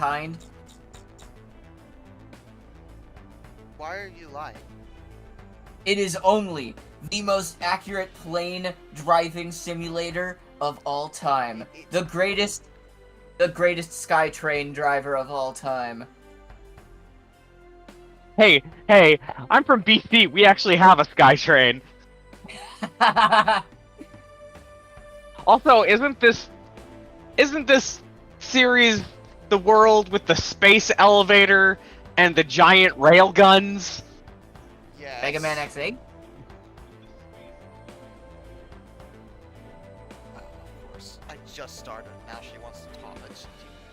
kind. Why are you lying? It is only the most accurate plane driving simulator of all time. The greatest SkyTrain driver of all time. Hey, I'm from BC. We actually have a SkyTrain. Also, isn't this series the world with the space elevator and the giant railguns? Yes. Mega Man X8? Of course. I just started. Now she wants to talk.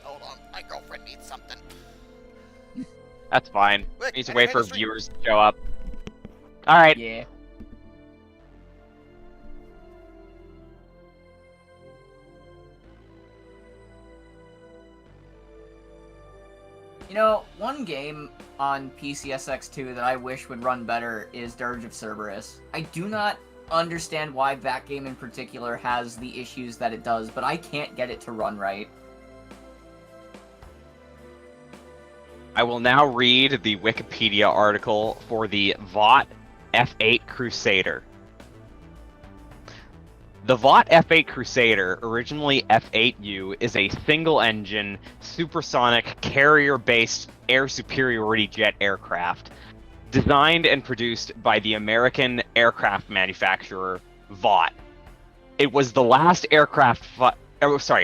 Hold on. My girlfriend needs something. That's fine. Wait, Need to I wait hit for the stream. viewers to show up. Alright. Yeah. You know, one game on PCSX2 that I wish would run better is Dirge of Cerberus. I do not understand why that game in particular has the issues that it does, but I can't get it to run right. I will now read the Wikipedia article for the VOT F8 Crusader. The VOT F8 Crusader, originally F8U, is a single-engine, supersonic, carrier-based air superiority jet aircraft, designed and produced by the American aircraft manufacturer VOT. It was the last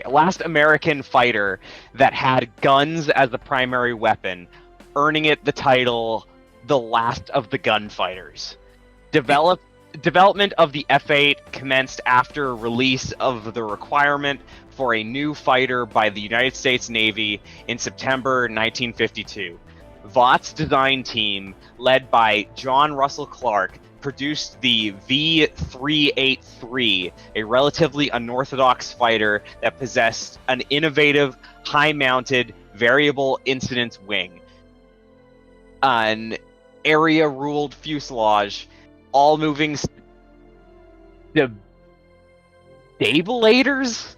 last American fighter that had guns as the primary weapon, earning it the title the Last of the Gunfighters. Development of the F8 commenced after release of the requirement for a new fighter by the United States Navy in September 1952. VOT's design team, led by John Russell Clark, produced the V-383, a relatively unorthodox fighter that possessed an innovative, high-mounted, variable incidence wing, an area-ruled fuselage, all-moving stabilators?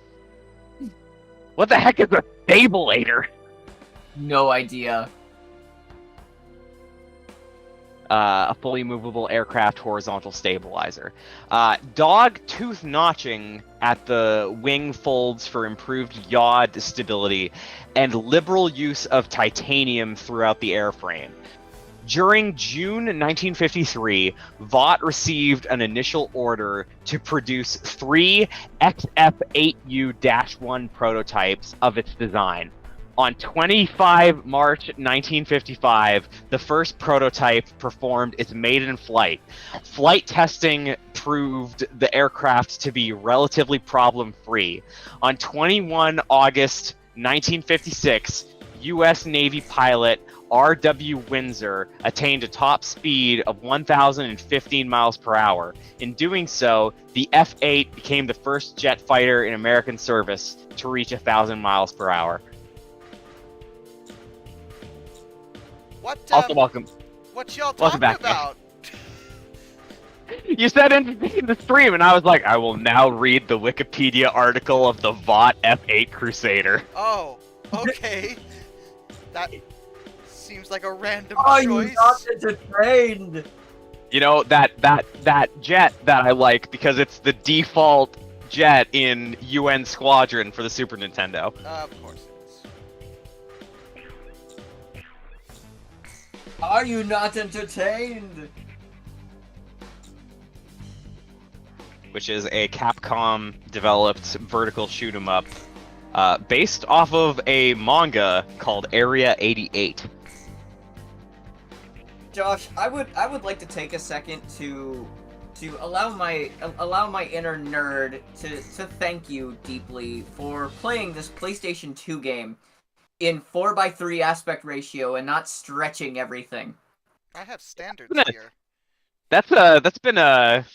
What the heck is a stabilator? No idea. A fully movable aircraft horizontal stabilizer. Dog tooth notching at the wing folds for improved yaw stability, and liberal use of titanium throughout the airframe. During June 1953, VOT received an initial order to produce 3 XF-8U-1 prototypes of its design. On 25 March 1955, the first prototype performed its maiden flight. Flight testing proved the aircraft to be relatively problem-free. On 21 August 1956, U.S. Navy pilot R.W. Windsor attained a top speed of 1,015 miles per hour. In doing so, the F-8 became the first jet fighter in American service to reach 1,000 miles per hour. Also, welcome. What y'all Welcome talking back, about? You said interesting in the stream, and I was like, I will now read the Wikipedia article of the VOT F8 Crusader. Oh, okay. That seems like a random Oh, choice. you got entertained! You know, that jet that I like because it's the default jet in UN Squadron for the Super Nintendo. Of course it is. Are you not entertained? Which is a Capcom-developed vertical shoot-'em-up based off of a manga called Area 88. Josh, I would like to take a second to allow my inner nerd to thank you deeply for playing this PlayStation 2 game in 4:3 aspect ratio and not stretching everything. I have standards here. That's been a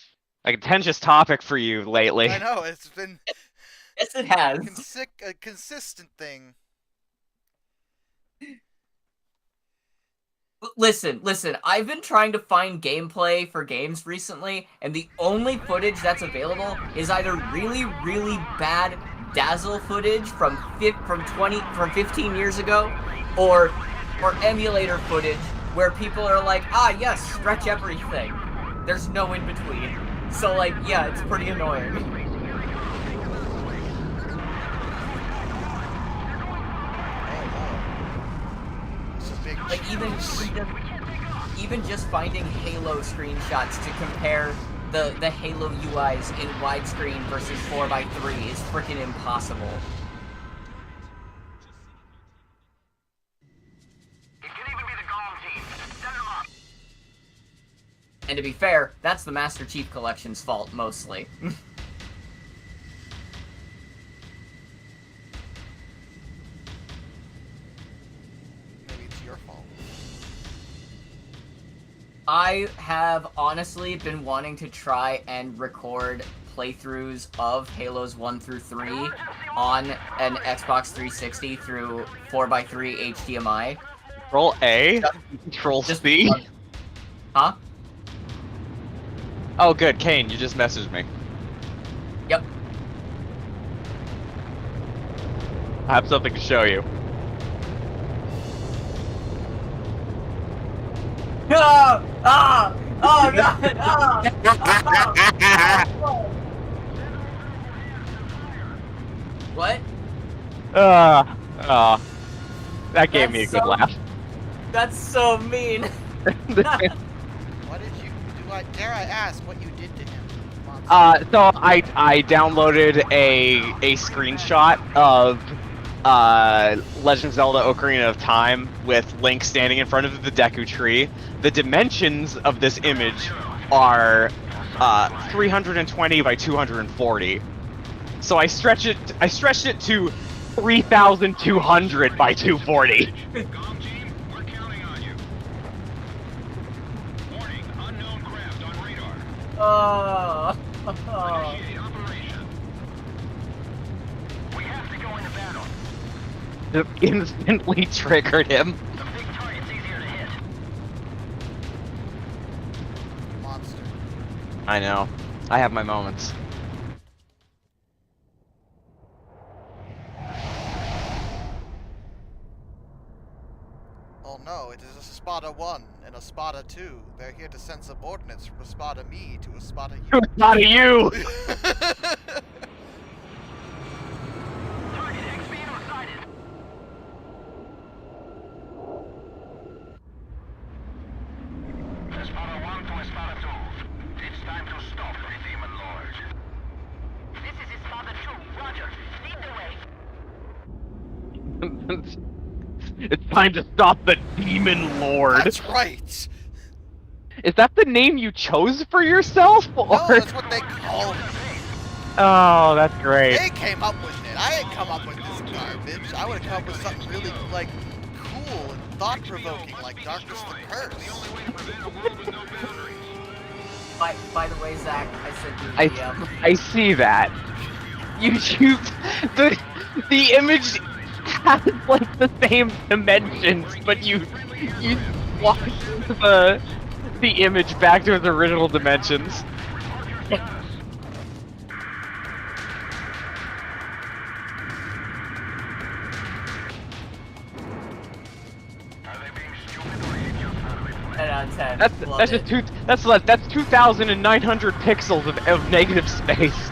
contentious topic for you lately. I know, it's been Yes, it has. a consistent thing. Listen, I've been trying to find gameplay for games recently, and the only footage that's available is either really, really bad dazzle footage from 15 years ago, or emulator footage where people are like, ah, yes, stretch everything. There's no in between. So, like, yeah, it's pretty annoying. It's a big Like, even just finding Halo screenshots to compare the Halo UIs in widescreen versus 4x3 is freaking impossible. It can even be the Golem team. Send them up. And to be fair, that's the Master Chief Collection's fault, mostly. Maybe it's your fault. I have honestly been wanting to try and record playthroughs of Halos 1 through 3 on an Xbox 360 through 4x3 HDMI. Control A? Control C? Huh? Oh, good. Kane, you just messaged me. Yep. I have something to show you. Ah! Ah! Oh god! Ah! What? That gave me a That's good so- laugh. That's so mean. What did you do? Dare I ask what you did to him? Monster? So I downloaded a screenshot of Legend of Zelda Ocarina of Time with Link standing in front of the Deku Tree. The dimensions of this image are 320 by 240. So I stretched it to 3,200 by 240. Golem team, we're counting on you. Warning, unknown craft on radar. Oh. Initiate operation. We have to go into battle. It instantly triggered him. The big target's easier to hit. Monster. I know. I have my moments. Oh no, it is a Spada 1 and a Spada 2. They're here to send subordinates from a Spada me to a Spada you. It's not you! Target XP sighted. Espada 1 to Espada 2. It's time to stop the Demon Lord. This is Espada 2. Roger. Lead the way. It's time to stop the Demon Lord. That's right! Is that the name you chose for yourself? Or... No, that's what they call me. Oh, that's great. They came up with it. I didn't come up with this garbage. I would have come up with something really, like, cool and thought-provoking, like Darkness the Curse. By the way, Zach, I said you I see that. You the image has like the same dimensions, but you swapped the image back to its original dimensions. That's just that's 2,900 pixels of negative space.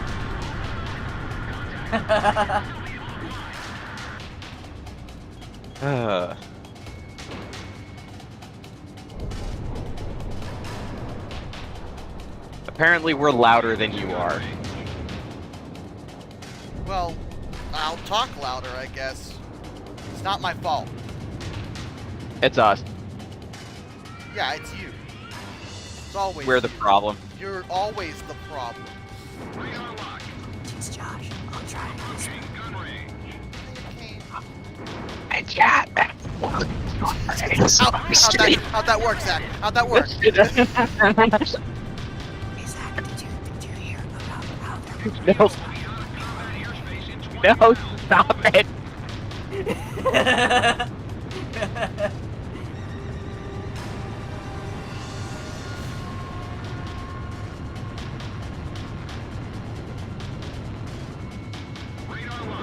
Apparently we're louder than you are. Well, I'll talk louder, I guess. It's not my fault. It's us. Yeah, it's you. It's always We're the you. problem. You're always the problem. It's Josh. I'll try. Hey, chat. How'd that work, Zach? How'd that work? Hey, Zach, did you hear about how they're No, stop it. Radar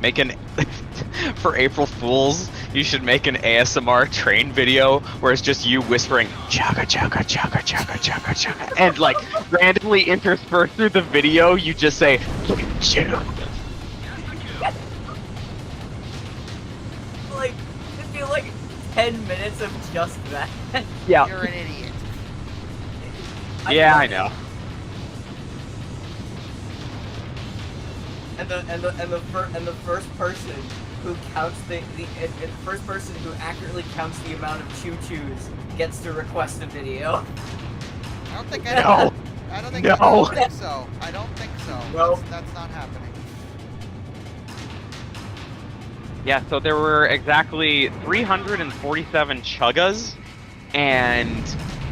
Make an for April Fools. You should make an ASMR train video where it's just you whispering chugga chugga chugga chugga chugga chugga, and like randomly interspersed through the video, you just say choo. Like, it'd be like 10 minutes of just that. Yeah. You're an idiot. Yeah, I know. And the first person who counts the first person who accurately counts the amount of choo-choos gets to request a video. I don't think No. I don't think No. I don't think so. I don't think so. No. That's not happening. Yeah, so there were exactly 347 chuggas and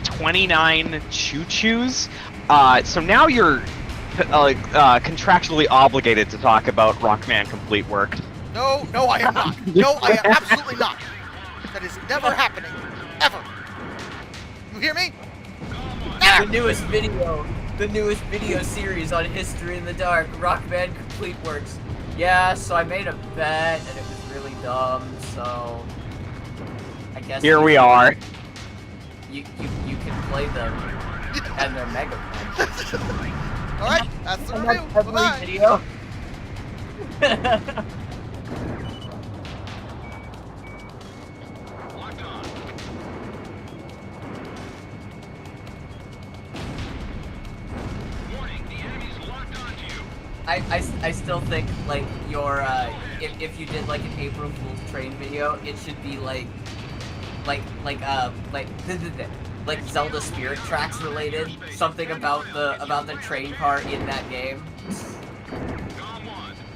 29 choo-choos. So now you're contractually obligated to talk about Rockman Complete Work. No, I am not. No, I am absolutely not. That is never happening. Ever. You hear me? The newest video series on History in the Dark, Rockman Complete Works. Yeah, so I made a bet and it was really dumb, so I guess Here we are. You can play them and they're Mega Man. Alright, that's the And review. that's every Bye-bye. video. Locked on. Warning, the enemy's locked onto you. I still think like your if you did like an April Fool's train video, it should be like Zelda Spirit Tracks related, something about the train car in that game.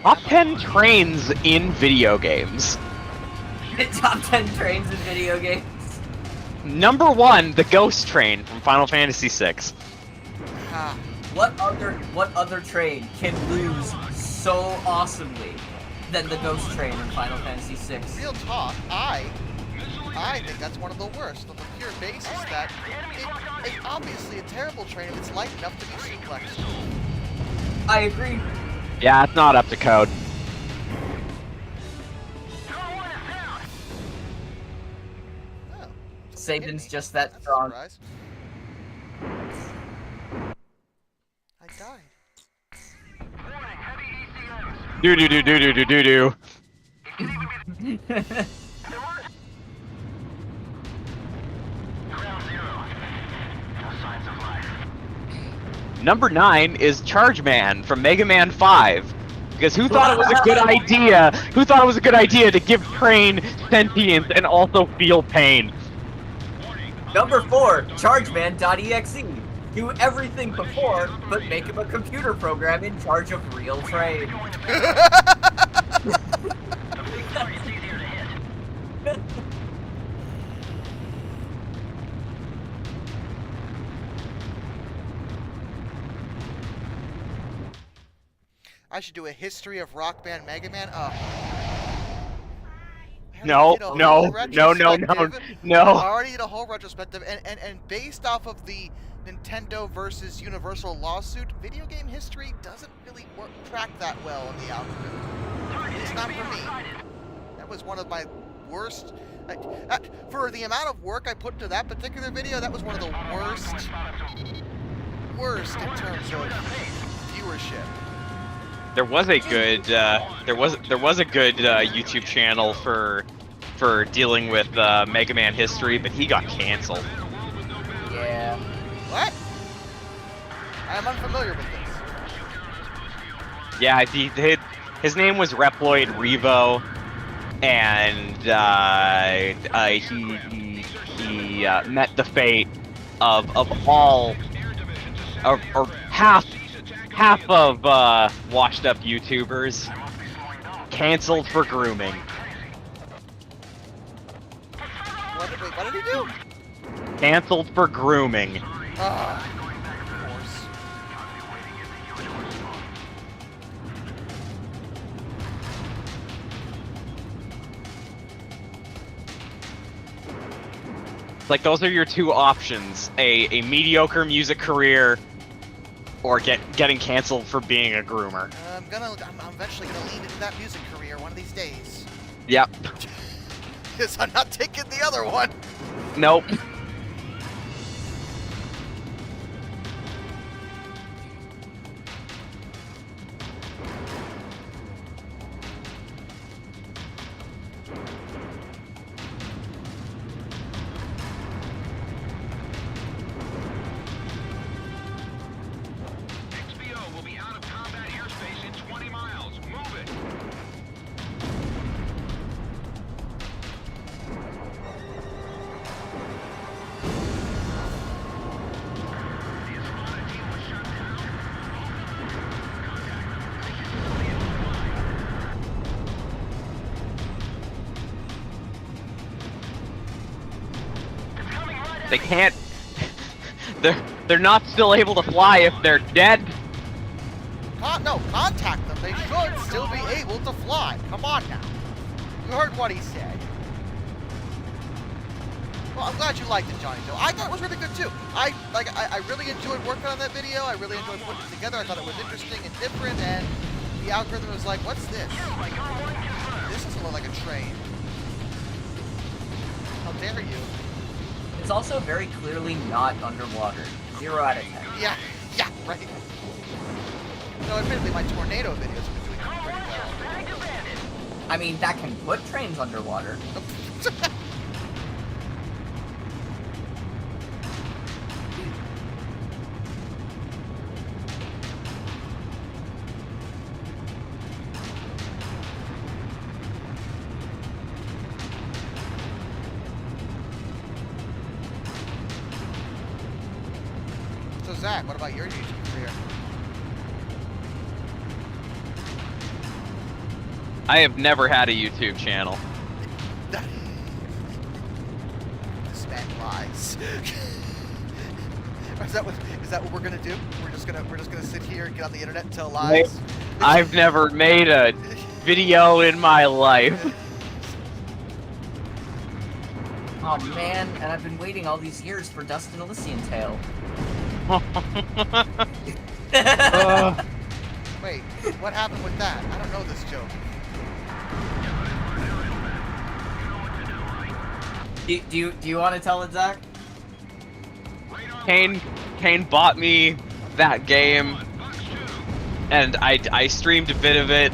Top 10 trains in video games. Top 10 trains in video games. Number 1, the Ghost Train from Final Fantasy VI. Ah, What other train can lose so awesomely than the Ghost Train in Final Fantasy VI? real talk, I think that's one of the worst on the pure basis that it's obviously a terrible train if it's light enough to be suplexed. I agree. Yeah, it's not up to code. Oh, Saban's hit me. just that That's a strong. surprise. I died. Warning, heavy ECMs. Do do do do do do do do. Ground zero. No signs of life. Number 9 is Charge Man from Mega Man 5. Because who thought it was a good idea? Who thought it was a good idea to give Train sentience and also feel pain? Number 4, ChargeMan.exe. Do everything before, but make him a computer program in charge of real train. The big target's easier to hit. I should do a history of Rock Band Mega Man. No, I no, already did a whole retrospective, and based off of the Nintendo versus Universal lawsuit, video game history doesn't really track that well in the algorithm. It's not for me. That was one of my worst. For the amount of work I put into that particular video, that was one of the worst in terms of viewership. There was a good there was a good YouTube channel for dealing with Mega Man history, but he got canceled. Yeah. What? I am unfamiliar with this. Yeah, his name was Reploid Revo, and he met the fate of all or half of washed up YouTubers canceled for grooming. What did he do? Canceled for grooming. Of course. Like, those are your two options: a mediocre music career, or getting canceled for being a groomer. I'm eventually gonna lean into that music career one of these days. Yep. Because I'm not taking the other one. Nope. XBO will be out of combat airspace in 20 miles. Move it. The Espada team was shut down. Contact. Mission it's coming right at They me. can't. They're not still able to fly if they're dead. No, contact them. They should still be able to fly. Come on now. You heard what he said. Well, I'm glad you liked it, Johnny Joe. I thought it was really good too. I really enjoyed working on that video. I really enjoyed putting it together. I thought it was interesting and different, and the algorithm was like, "What's this? This doesn't look like a train. How dare you?" It's also very clearly not underwater. 0 out of 10. Yeah, right. No, admittedly, my tornado videos have been doing pretty well. I mean, that can put trains underwater. So, Zach, what about your YouTube career? I have never had a YouTube channel. This man lies. Is that what we're gonna do? We're just gonna sit here and get on the internet and tell lies. I've never made a video in my life. Oh man, and I've been waiting all these years for Dust and Elysian Tale. Wait, what happened with that? I don't know this joke. Do you want to tell it, Zach? Kane bought me that game, and I streamed a bit of it.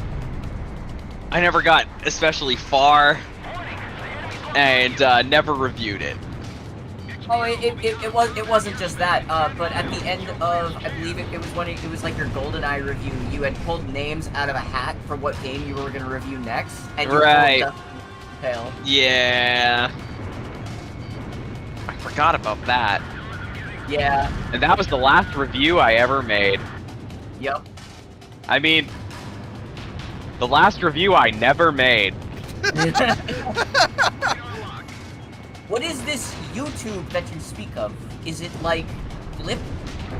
I never got especially far, and never reviewed it. Oh, it wasn't just that. But at the end of, I believe it was when it was like your GoldenEye review. You had pulled names out of a hat for what game you were gonna review next, and you Right. pulled Dust and Elysian Tale. Yeah. I forgot about that. Yeah. And that was the last review I ever made. Yep. I mean, the last review I never made. What is this YouTube that you speak of? Is it like Blip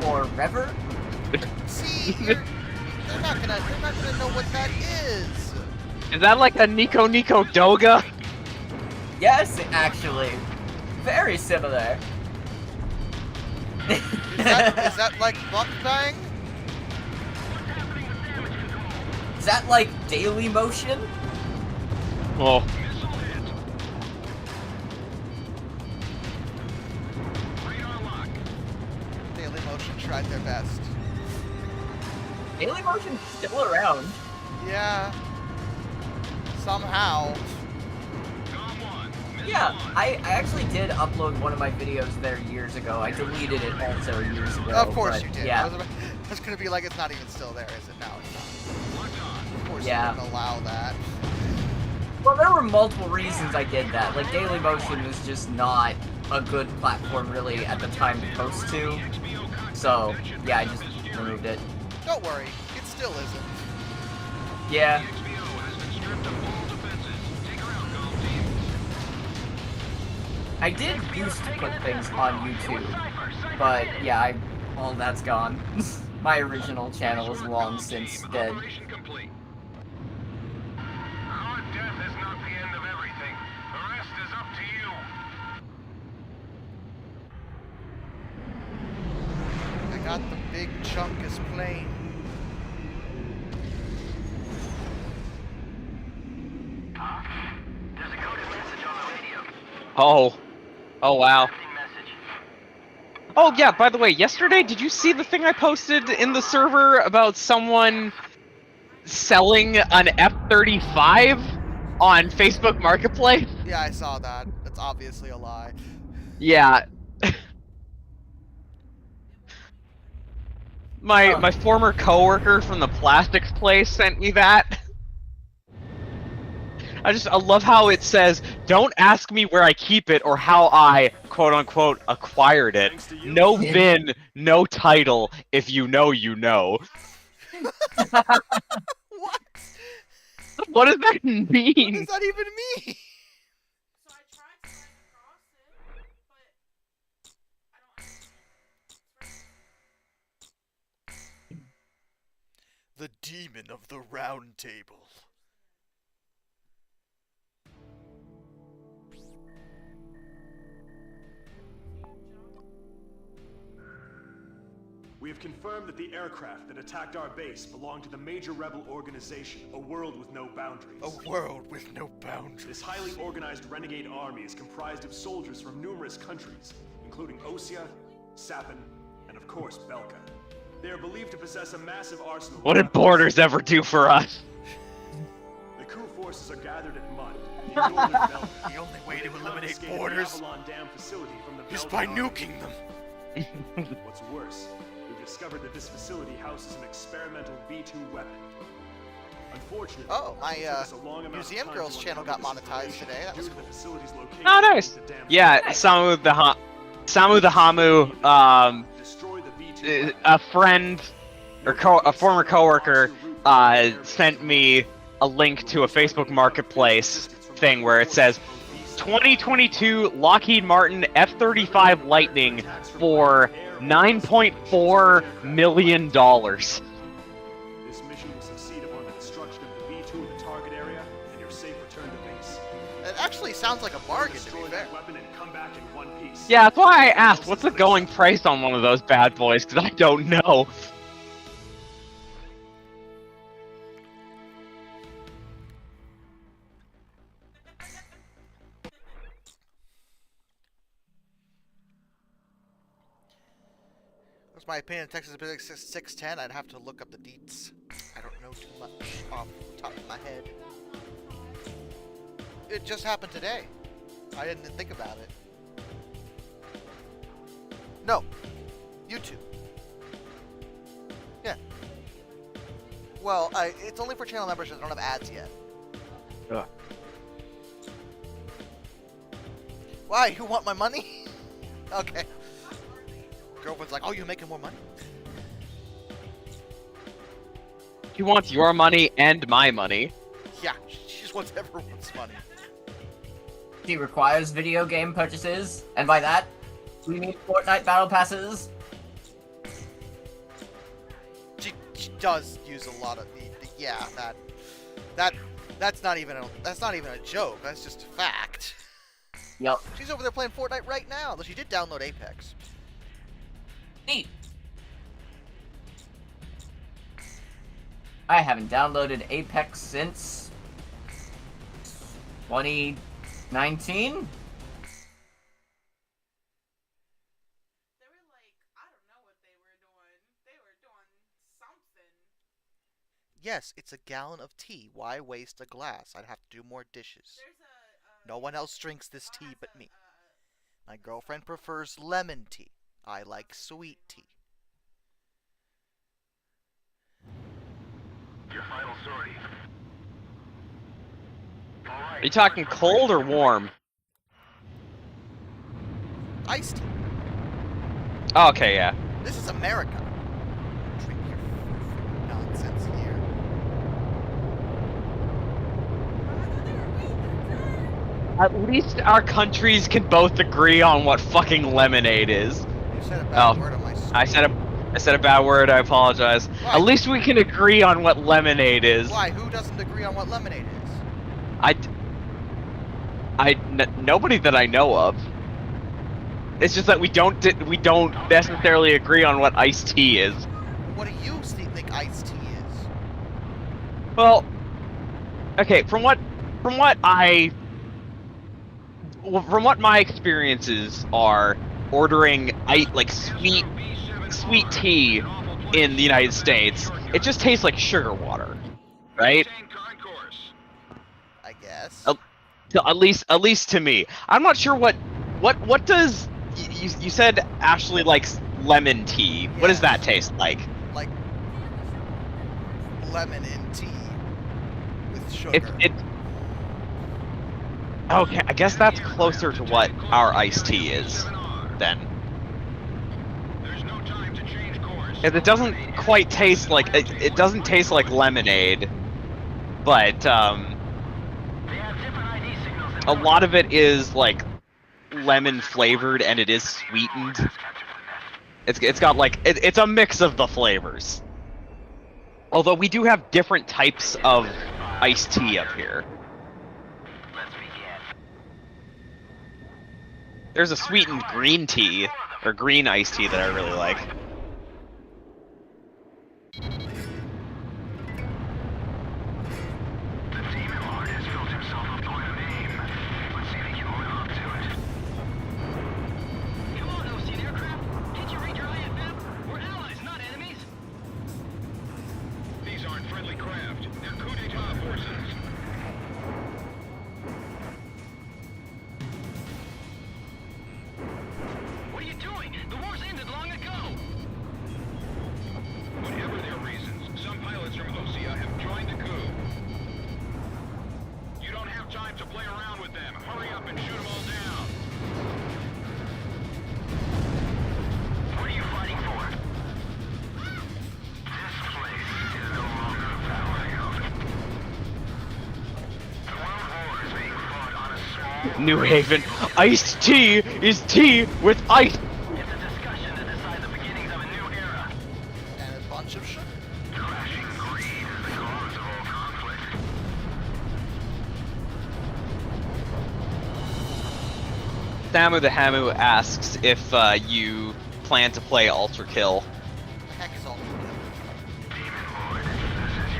or Rever? See, they're not gonna know what that is. Is that like a Nico Doga? Yes, actually. Very similar. Is that like Mukbang? Is that like Daily Motion? Oh. Daily Motion tried their best. Daily Motion's still around. Yeah. Somehow. Yeah, I actually did upload one of my videos there years ago. I deleted it also years ago. Of course but you did. Yeah. I was gonna be like, it's not even still there, is it? No, it's not. Of course Yeah. you wouldn't allow that. Well, there were multiple reasons I did that. Like, Daily Motion was just not a good platform, really, at the time to post to. So, yeah, I just removed it. Don't worry, it still isn't. Yeah. I did used to put things on YouTube, but yeah, all that's gone. My original channel is long since dead. Our death is not the end of everything. The rest is up to you. I got the big chunk is plain. There's a coded message on the radio. Oh. Oh, wow. Sending message. Oh, yeah, by the way, yesterday, did you see the thing I posted in the server about someone selling an F-35 on Facebook Marketplace? Yeah, I saw that. That's obviously a lie. Yeah. My former coworker from the plastics place sent me that. I love how it says, "Don't ask me where I keep it or how I, quote unquote, acquired it. No VIN, no title. If you know, you know." What? What does that What mean? does that even mean? So I tried to write across it, but I don't understand. The demon of the round table. We have confirmed that the aircraft that attacked our base belonged to the major rebel organization, A World with No Boundaries. A world with no boundaries. This highly organized renegade army is comprised of soldiers from numerous countries, including Osea, Sapin, and of course BELKAN. They are believed to possess a massive arsenal. What did Borders ever do for us? The coup forces are gathered at Mud, in northern Belgium. The only way to They eliminate confiscated the borders Avalon Dam facility from the is Belgian by army. nuking them. What's worse, we've discovered that this facility houses an experimental V2 weapon. Unfortunately, Oh, my it took us a long amount of Museum time Girls to channel uncover got this monetized information today. That was due to the facility's location Oh, nice. beneath the dam's Yeah, foundation. Samu the Hamu, Destroy the V2 weapon. a friend, or a former coworker, sent me a link to a Facebook Marketplace thing where it says 2022 Lockheed Martin F-35 Lightning for $9.4 million. This mission will succeed upon the destruction of the V2 in the target area and your safe return to base. It actually sounds like a bargain, to Destroy be fair. that weapon and come back in one piece. Yeah, that's why I asked, what's the going price on one of those bad boys, because I don't know. That's my opinion. Texas Physics 610. I'd have to look up the deets. I don't know too much off the top of my head. It just happened today. I didn't think about it. No. YouTube. Yeah. Well, it's only for channel members. I don't have ads yet. Ugh. Why? You want my money? Okay. Girlfriend's like, oh, you're making more money? He wants your money and my money. Yeah, she just wants everyone's money. He requires video game purchases, and by that, we mean Fortnite battle passes. She does use a lot of yeah, that's not even a joke. That's just a fact. Yup. She's over there playing Fortnite right now, though she did download Apex. Neat. I haven't downloaded Apex since 2019. They were like, I don't know what they were doing. They were doing something. Yes, it's a gallon of tea. Why waste a glass? I'd have to do more dishes. There's No one else drinks this tea but me. My girlfriend prefers lemon tea. I like sweet tea. Your final sortie. Are you talking cold or warm? Iced tea. Oh, okay, yeah. This is America. Drink your freaking nonsense here. At least our countries can both agree on what fucking lemonade is. You said a bad word on my I said a bad word, I apologize. Why? At least we can agree on what lemonade is. Why? Who doesn't agree on what lemonade is? Nobody that I know of. It's just that we don't necessarily agree on what iced tea is. What do you think iced tea is? Well, okay, from what my experiences are ordering like sweet tea in the United States, it just tastes like sugar water, right? I guess. At least to me. I'm not sure what does you said Ashley likes lemon tea. What does that taste like? Like lemon in tea with sugar. Okay, I guess that's closer to what our iced tea is, then. Because it doesn't quite taste like it doesn't taste like lemonade, but a lot of it is like lemon flavored and it is sweetened. It's got like it's a mix of the flavors. Although we do have different types of iced tea up here. There's a sweetened green tea, or green iced tea that I really like. New Haven, iced tea is tea with ice. It's a discussion to decide the beginnings of a new era. And a bunch of sugar. Crashing greed is the cause of all conflict. Samu the Hamu asks if you plan to play Ultra Kill. The heck is all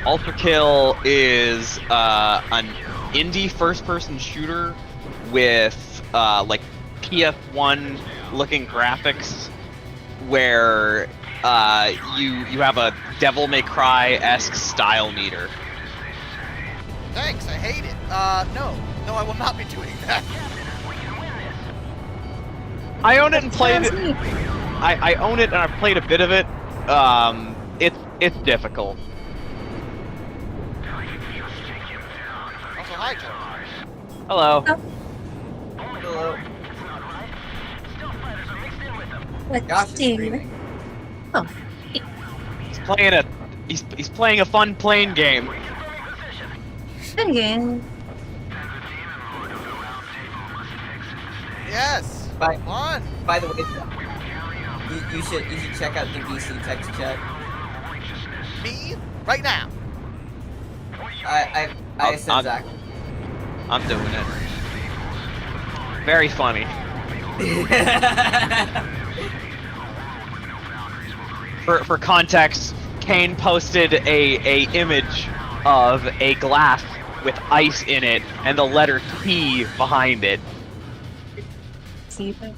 Ultra Kill is an indie first-person shooter with like PS1 looking graphics, where you have a Devil May Cry-esque style meter. Thanks, I hate it. No, I will not be doing that. I own it and played it. I own it and I've played a bit of it. It's difficult. Also, hi, Joe. Hello. Hello. Let's Josh is see. screaming. Oh, He's playing a fun plane game. good game. Yes. Bye. Come on. By the way, you should check out the VC text chat. Me right now. I said Zach. I'm doing it. Very funny. For context, Kane posted a image of a glass with ice in it and the letter T behind it. See if I...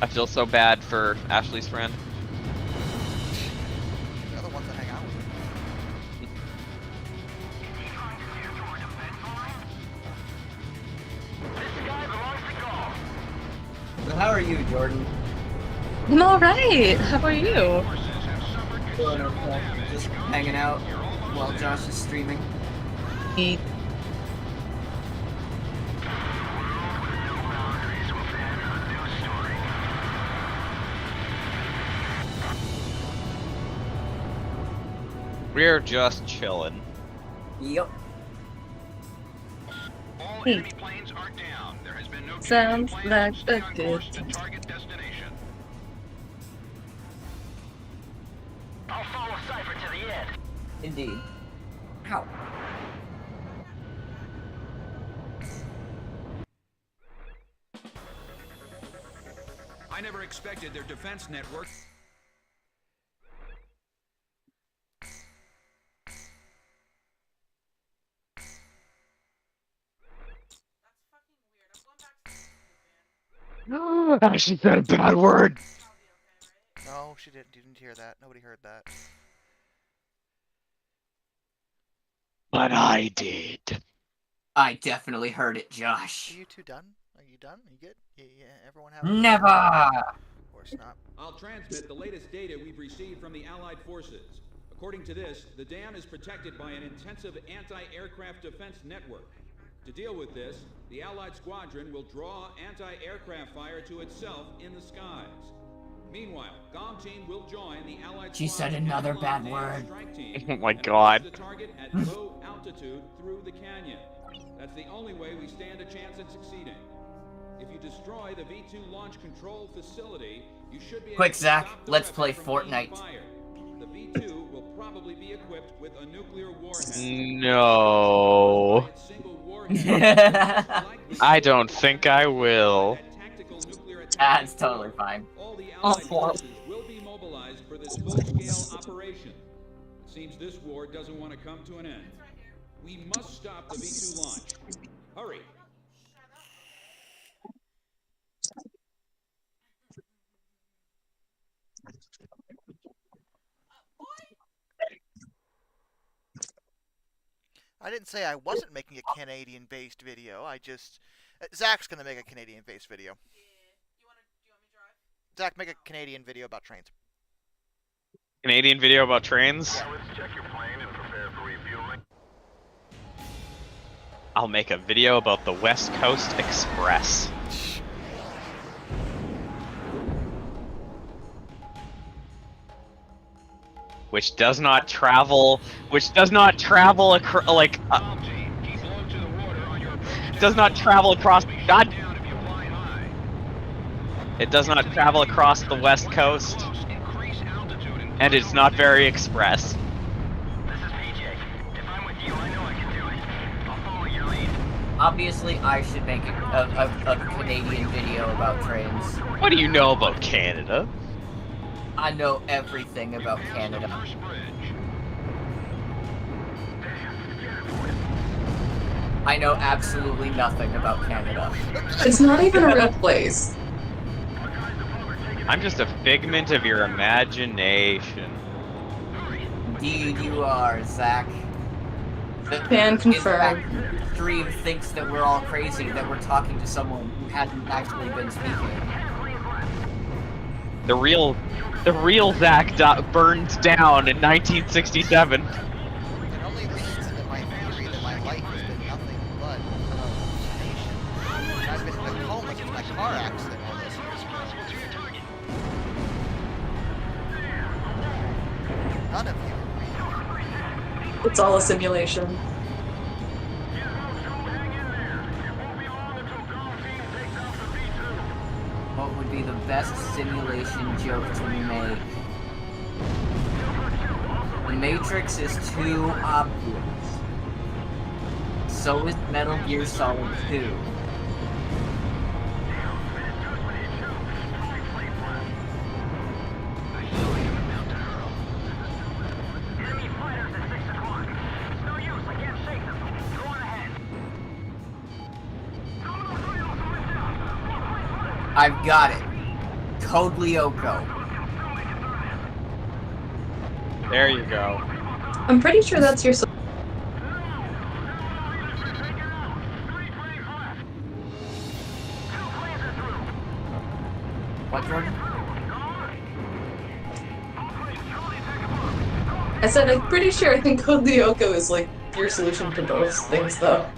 I feel so bad for Ashley's friend. They're the ones that hang out with me. So how are you, Jordan? I'm alright. How are you? Doing okay. Just hanging out while Josh is streaming. Eat. We're just chilling. Yep. All Hmm. enemy planes are down. There has been no change in Sounds plans. like Stay a on good course to time. target destination. I'll follow Cypher to the end. Indeed. Ow. I never expected their defense network. That's fucking weird. I'm going back to the YouTube, man. She said a bad word. Probably okay, right? No, she didn't hear that. Nobody heard that. But I did. I definitely heard it, Are Josh. you two done? Are you done? Are you good? Yeah, everyone have Never! Of course not. I'll transmit the latest data we've received from the Allied forces. According to this, the dam is protected by an intensive anti-aircraft defense network. To deal with this, the Allied squadron will draw anti-aircraft fire to itself in the skies. Meanwhile, GOM team will join the Allied She said squad's another Allied bad dam word. strike team Oh my and God. approach the target at low altitude through the canyon. That's the only way we stand a chance at succeeding. If you destroy the V2 launch control facility, you should be able Quick, to Zach, stop the let's weapon play from being Fortnite. fired. The V2 will probably be equipped with a nuclear warhead. No. By its single warhead, I don't think I will. That's totally fine. All the Allied forces will be mobilized for this full-scale operation. It seems this war doesn't want to come to an end. We must stop the V2 launch. Hurry! I didn't say I wasn't making a Canadian-based video. I just... Zach's gonna make a Canadian-based video. Yeah. Do you want me to drive? Zach, make a Canadian video about trains. Canadian video about trains? Let's check your plane and prepare for refueling. I'll make a video about the West Coast Express. Which does not travel like GOM team, keep low to the water on your approach. does not travel across God. Down if you're flying high. It does not travel across the West Coast, Close, increase altitude and it's not very express. This is PJ. If I'm with you, I know I can do it. I'll follow your lead. Obviously, I should make a Canadian video about trains. What do you know about Canada? I know everything about Canada. First bridge. I know absolutely nothing about Canada. It's not even a real place. I'm just a figment of your imagination. Indeed you are, Zach. Can confirm. In fact, Stream thinks that we're all crazy, that we're talking to someone who hasn't actually been speaking. The real Zach burned down in 1967. It only leads into my theory that my life has been nothing but hallucination. I've been in a coma since my car accident all those years. None of you are real. It's all a simulation. What would be the best simulation joke to make? The Matrix is too obvious. So is Metal Gear Solid 2. Enemy fighters at 6 o'clock. It's no use, I can't shake them. Go on ahead. I've got it. Code Lyoko. There you go. I'm pretty sure that's your. What, Jordan? I said I'm pretty sure. I think Code Lyoko is like your solution to both things, though.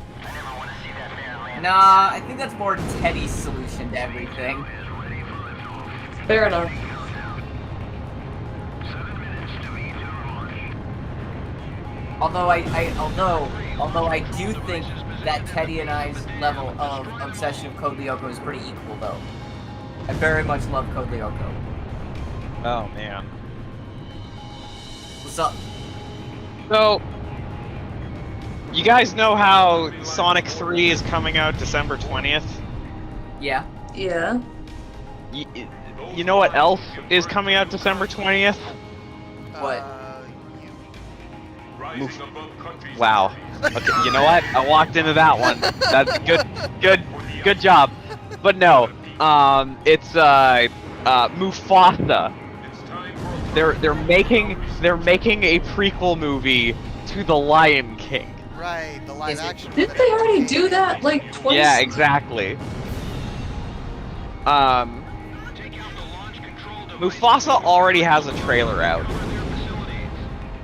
Nah, I think that's more Teddy's solution to everything. Fair enough. Although although I do think that Teddy and I's level of obsession of Code Lyoko is pretty equal, though. I very much love Code Lyoko. Oh man. What's up? So You guys know how Sonic 3 is coming out December 20th? Yeah. Yeah. You know what else is coming out December 20th? What? You. Rising above countries. Wow. Okay, you know what? I walked into that one. That's good job. But no, it's Mufasa. It's time for They're making a prequel movie to The Lion King. Right, the live Is it- action. one Didn't that they already everyone do hated. that like twice? Yeah, exactly. Mufasa already has a trailer out.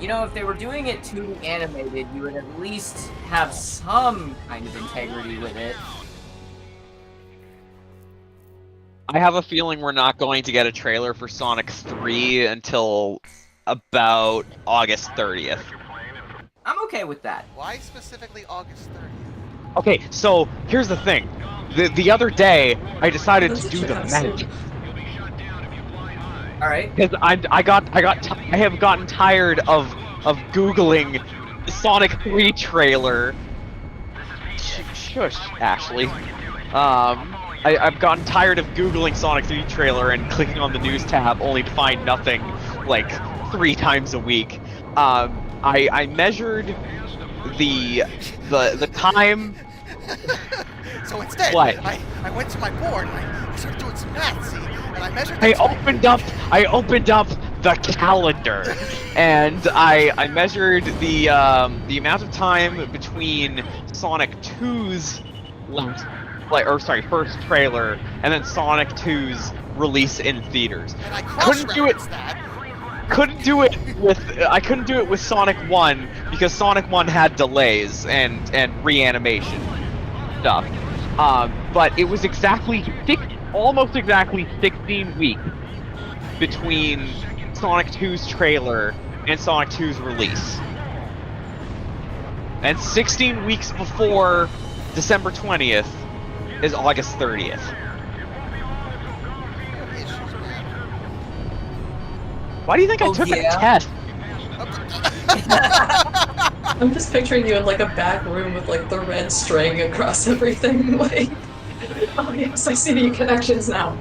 You know, if they were doing it 2D animated, you would at least have some kind of integrity with it. I have a feeling we're not going to get a trailer for Sonic 3 until about August 30th. I'm okay with that. Why specifically August 30th? Okay, so here's the thing. The other day, I decided to do the math. Alright. Because I have gotten tired of googling the Sonic 3 trailer. Shush, Ashley. I've gotten tired of googling Sonic 3 trailer and clicking on the news tab only to find nothing like 3 times a week. I measured the time. So instead, What? I went to my board and I started doing some math, see, and I measured the I time. opened up the calendar, and I measured the amount of time between Sonic 2's first trailer and then Sonic 2's release in theaters. And I Couldn't do it. cross-referenced that. I couldn't do it with Sonic 1 because Sonic 1 had delays and reanimation stuff. But it was almost exactly 16 weeks between Sonic 2's trailer and Sonic 2's release. And 16 weeks before December 20th is August 30th. Issues, man. Why do you think I Oh, took a yeah? test? I'm just picturing you in like a back room with like the red string across everything. Like, oh yes, I see the connections now.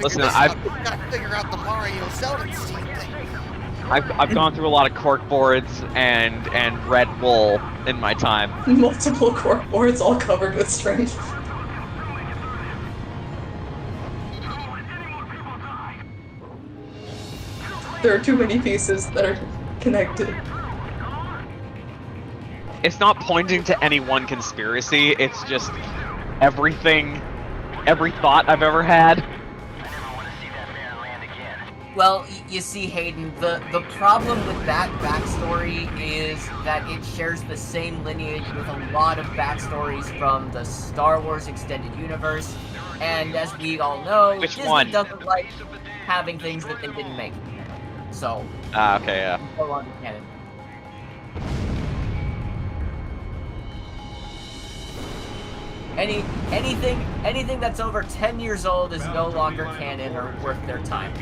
Listen, Gotta figure out the Mario Zelda-Steam thing. I've gone through a lot of cork boards and red wool in my time. Multiple cork boards all covered with string. There are too many pieces that are connected. It's not pointing to any one conspiracy, it's just every thought I've ever had. Well, you see, Hayden, the problem with that backstory is that it shares the same lineage with a lot of backstories from the Star Wars Extended Universe, and as we all know, Which Disney one? doesn't like having things that they didn't make. So, Okay, yeah. no longer canon. Anything that's over 10 years old is no longer canon or worth their time.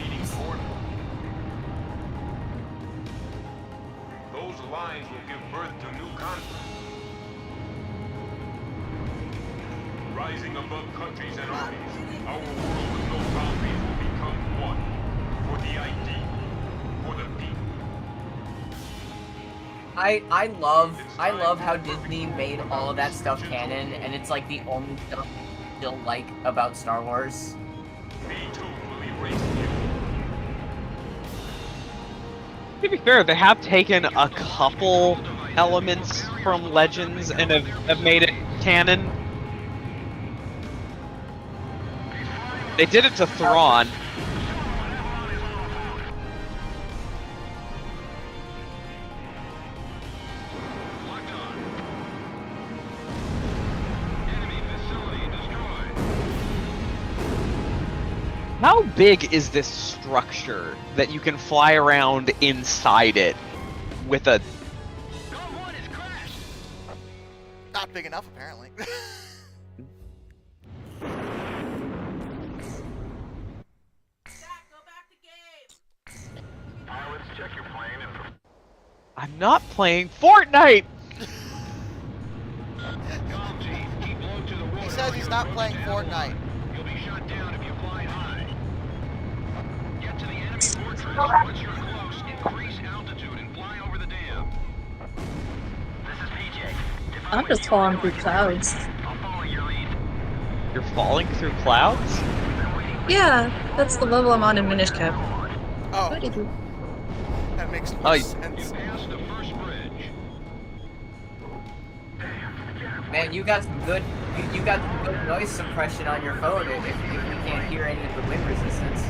those lines will give birth to new conflicts. Rising above countries and armies, our world with no boundaries will become one. For the idea, for the people. I love how Disney made all of that stuff canon, and it's like the only stuff I still like about Star Wars. Me too will erase you. To be fair, they have taken a couple elements from Legends and have made it canon. They did it to Thrawn. How big is this structure that you can fly around inside it with a... Not big enough, apparently. Zach, go back to game. Pilots, check your plane and I'm not playing Fortnite! says he's not playing Fortnite. You'll be shot down if you fly high. Get to the enemy fortress. Once you're close, increase altitude and fly over the dam. This is PJ. I'm just falling through clouds. I'll follow your lead. You're falling through clouds? Yeah, that's the level I'm on in Minish Cap. Oh, What did you? that makes Oh, more you- sense. Pass the first bridge. Man, you got some good noise suppression on your phone if you can't hear any of the wind resistance.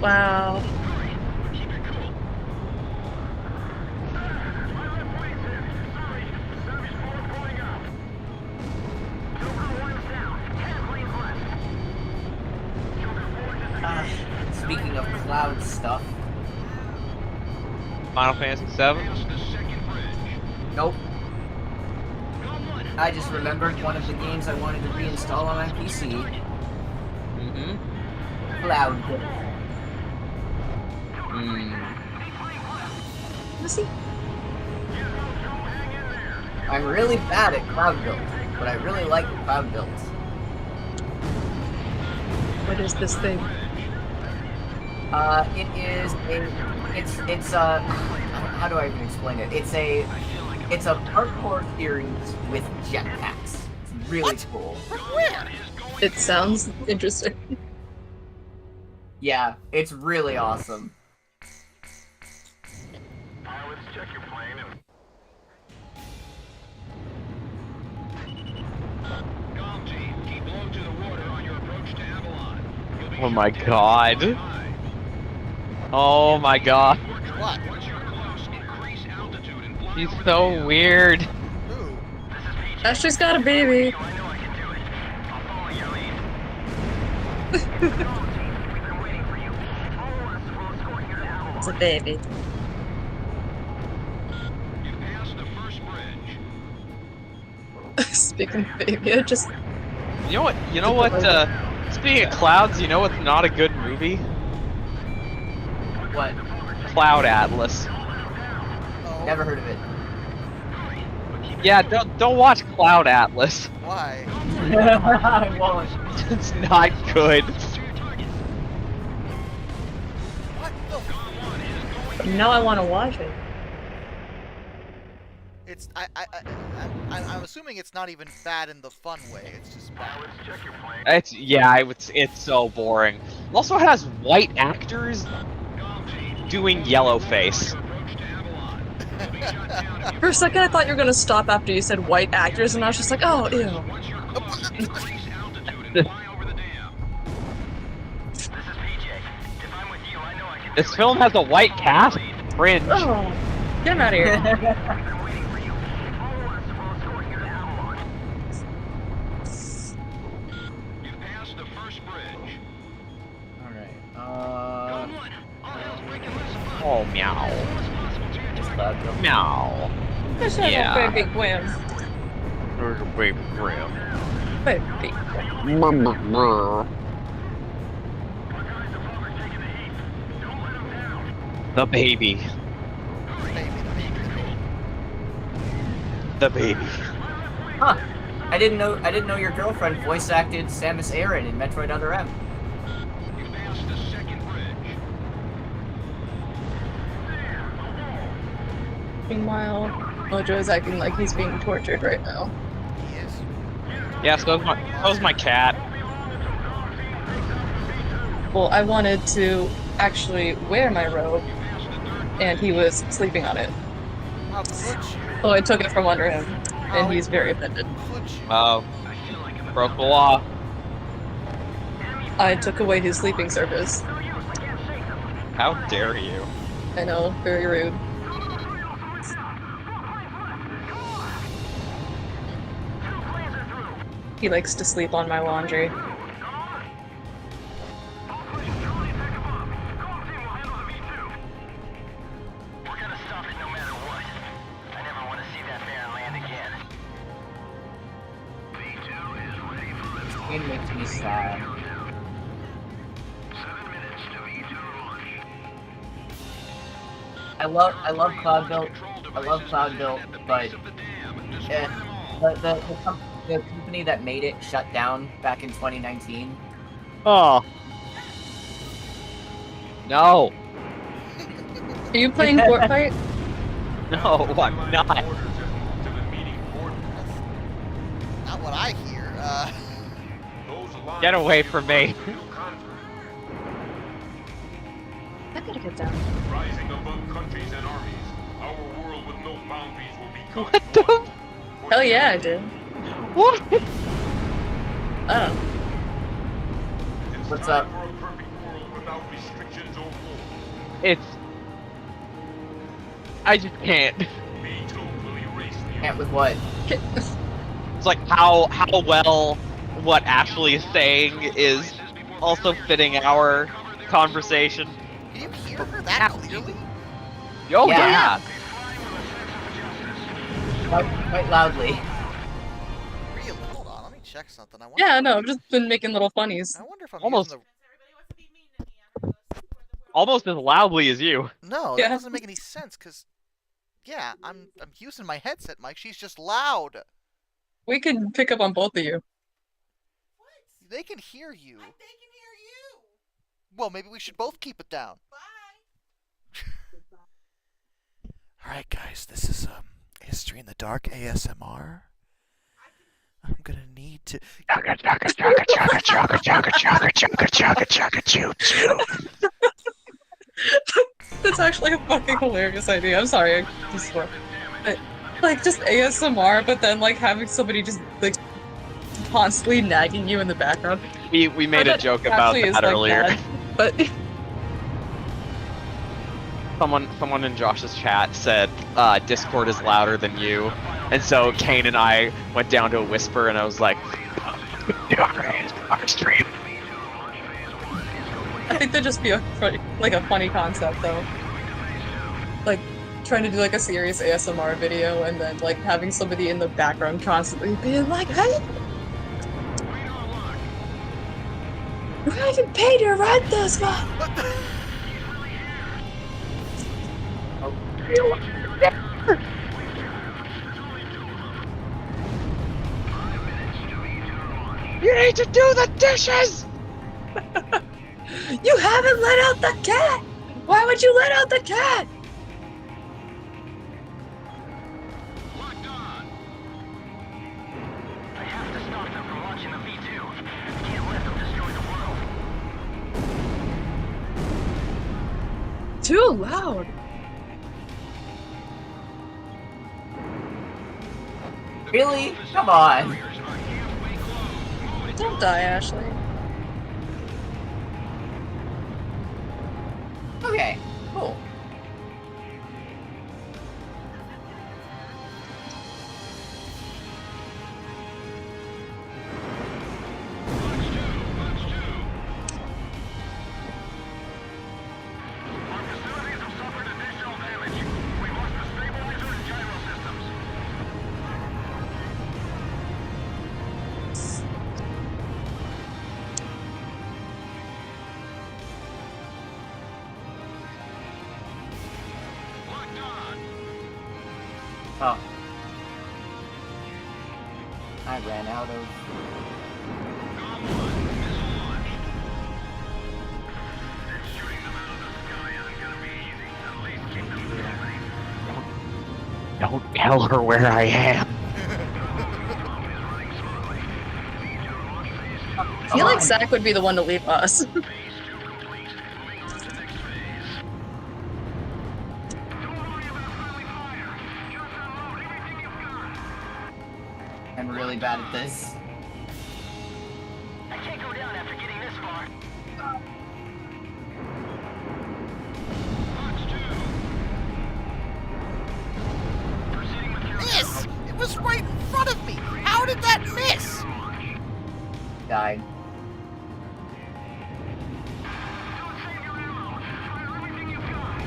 Wow. Speaking of cloud stuff, Final Fantasy VII? Pass the second bridge. nope. I just remembered one of the games I wanted to reinstall on my PC. Mm-hmm. Cloud. Let's see. I'm really bad at cloud builds, but I really like cloud builds. What is this thing? It is how do I even explain it? It's a parkour series with jetpacks. It's really cool. Where? It sounds interesting. Yeah, it's really awesome. Pilots, check your plane. Comm team, keep low to the water on your approach to Avalon. You'll be Oh my shot down god. if you fly high. Oh my god. What? Once you're close, increase altitude and fly He's over the so dam. weird. Ooh. This is PJ. Ashley's got a baby. I know I can do it. I'll follow your lead. Comm team, we've been waiting for you. Follow us. We'll escort you to Avalon. It's a baby. You passed the first bridge. Speaking of baby, I just You know what? Speaking of clouds, you know what's not a good movie? What? Cloud Atlas. Oh. Never heard of it. Yeah, don't watch Cloud Atlas. Why? I won't. It's not good. What the? now I want to watch it. It's I'm assuming it's not even bad in the fun way. It's just bad. Check your plane. It's so boring. It also has white actors doing yellow face. For a second, I thought you were gonna stop after you said white actors, and I was just like, oh, ew. Once you're close, increase altitude and fly over the dam. This is PJ. If I'm with you, I know I can This film has a white cast. Cringe. Oh, get him out of here. We've been waiting for you. Follow us. We'll escort you to Avalon. You've passed the first bridge. Alright, Oh meow. just cloud build. Meow. This is Yeah. a baby Gwen. There's a baby grim. Baby. The baby. The baby. Huh. I didn't know your girlfriend voice acted Samus Aran in Metroid Other M. You passed the second bridge. Meanwhile, Mojo is acting like he's being tortured right now. He is. Yeah, so's my cat. Well, I wanted to actually wear my robe, and he was sleeping on it. How could you? So I took it from under him, and he's very offended. Could you? Oh, broke the law. I took away his sleeping service. How dare you? I know, very rude. He likes to sleep on my laundry. We're gonna stop it no matter what. I never want to see that Baron land again. V2 is ready for liftoff. It makes me sad. 7 minutes to V2 launch. I love cloud build. I love cloud build, but The company that made it shut down back in 2019. Oh. No. Are you playing Fortnite? No, I'm not. Not what I hear. Get away from me. I gotta get down. Rising above countries and armies, our world with no boundaries will become What the? one. Hell yeah, I did. What? Oh. It's What's time up? for a perfect world without restrictions or war. It's. I just can't. Me too will erase the Can't with what? It's like how well what Ashley is saying is also fitting our conversation. Can you hear her that clearly? Oh Yeah. yeah. Quite loudly. Really? Hold on, let me check something. I wonder, Yeah, no, I've just been making little funnies. I wonder if I'm Almost. using Everybody wants to be mean to me. I'm gonna go support the world. Almost as loudly as you. the... No, Yeah. that doesn't make any sense, because... Yeah, I'm using my headset mic. She's just loud. We can pick up on both of you. What? They can hear you. They can hear you. Well, maybe we should both keep it down. Bye. Alright, guys, this is History in the Dark ASMR. I'm gonna need to... That's actually a fucking hilarious idea. I'm sorry, I just swore. But, like, just ASMR, but then, like, having somebody just, like, constantly nagging you in the background. We made a That joke about actually is, that like, earlier. bad, but Someone in Josh's chat said Discord is louder than you, and so Kane and I went down to a whisper, and I was like, "Our stream." I think that'd just be a funny concept, though. Like, trying to do, like, a serious ASMR video, and then, like, having somebody in the background constantly being like, "Hey! We're not even paid to run this one!" You need to do the dishes! You haven't let out the cat! Why would you let out the cat? Locked on. I have to stop them from launching the V2. Can't let them destroy the world. Too loud. Really? Come on. Don't die, Ashley. Okay, cool. Our facilities have suffered additional damage. We've lost the stabilizer and gyro systems. Locked on. Oh. I ran out of... Gone one. Missile launched. Shooting them out of the sky isn't gonna be easy. At least keep them moving. Don't tell her where I am. I feel like Zach would be the one to leave us. Phase 2 complete. Moving on to the next phase. Don't worry about friendly fire. Just unload everything you've got. I'm really bad at this. I can't go down after getting this far. Box 2. Proceeding with your Miss! It was right in front of me! How did that miss? Died. Don't save your ammo. Fire everything you've got.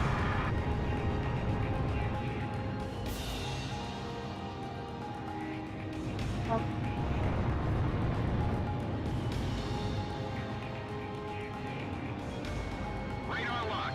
Radar lock.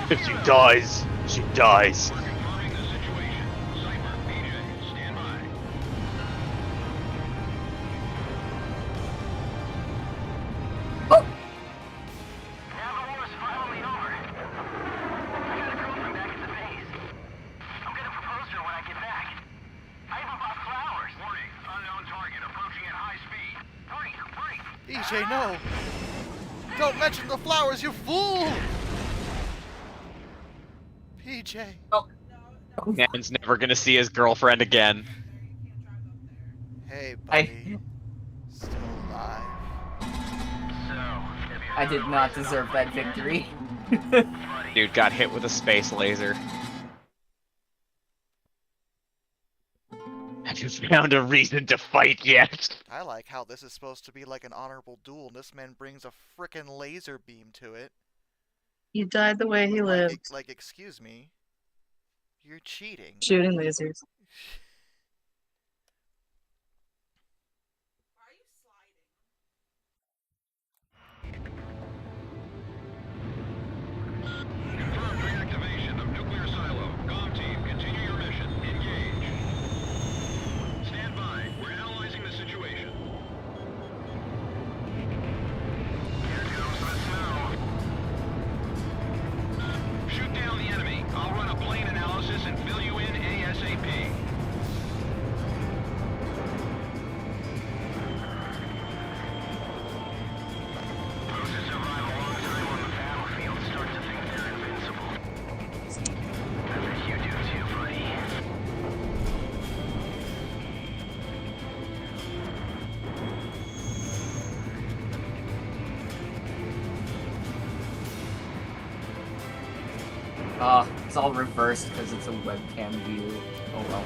If she dies, she dies. We're confirming the situation. Cypher, BJ, stand by. Now the war is finally over. I got a girlfriend back at the base. I'm gonna propose to her when I get back. I even bought flowers. Warning, unknown target approaching at high speed. Break! BJ, no! Don't mention the flowers, you fool! PJ. Man's never gonna see his girlfriend again. Hey, buddy. Still alive. I did not deserve that victory. Dude got hit with a space laser. Have you found a reason to fight yet? I like how this is supposed to be like an honorable duel, and this man brings a frickin' laser beam to it. He died the way he lived. Like, excuse me. You're cheating. Shooting lasers. Why are you sliding? Confirmed reactivation of nuclear silo. Comm team, continue your mission. Engage. Stand by. We're analyzing the situation. Here comes the snow. Shoot down the enemy. I'll run a plane analysis and fill you in ASAP. Those who survive a long time on the battlefield start to think they're invincible. I think you do too, buddy. It's all reversed because it's a webcam view. Oh well.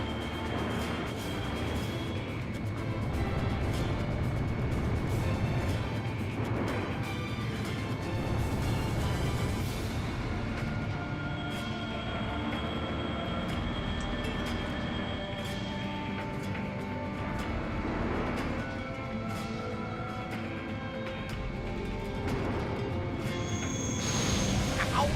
Ow!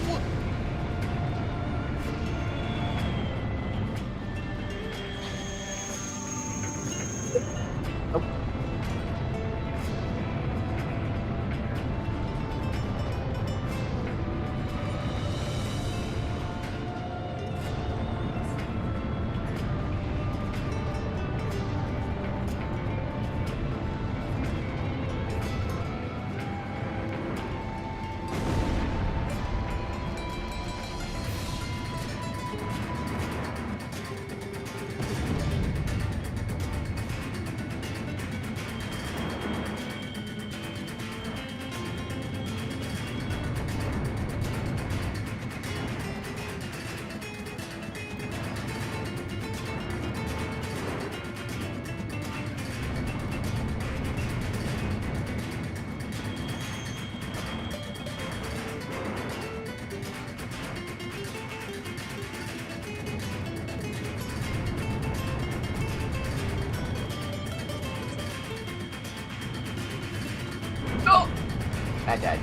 I died.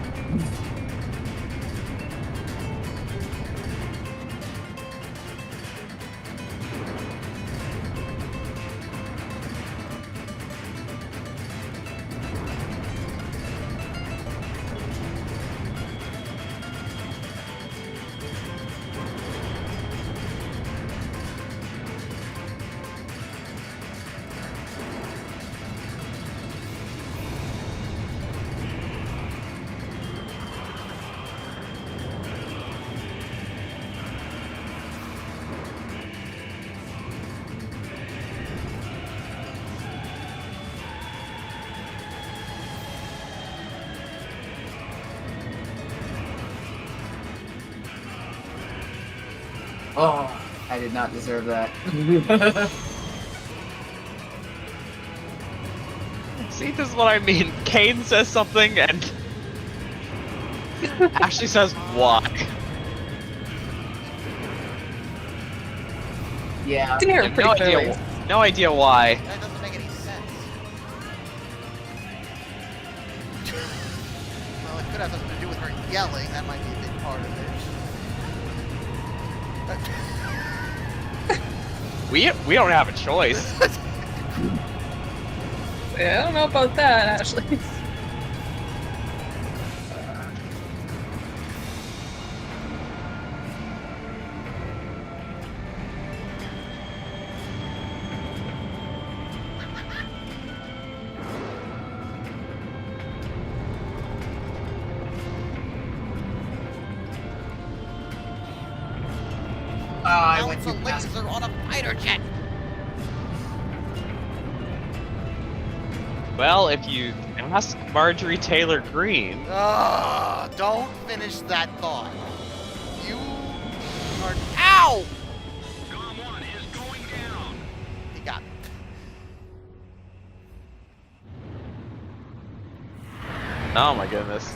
Oh, I did not deserve that. See, this is what I mean. Kane says something and Ashley says why. Yeah. Dear, No idea, no idea why. That doesn't make any sense. Well, it could have something to do with her yelling. That might be a big part of it. We don't have a choice. Yeah, I don't know about that, actually. I Now went it's a too fast. laser on a fighter jet. Well, if you ask Marjorie Taylor Greene, Don't finish that thought. You are. Ow! Column 1 is going down. He got me. oh my goodness.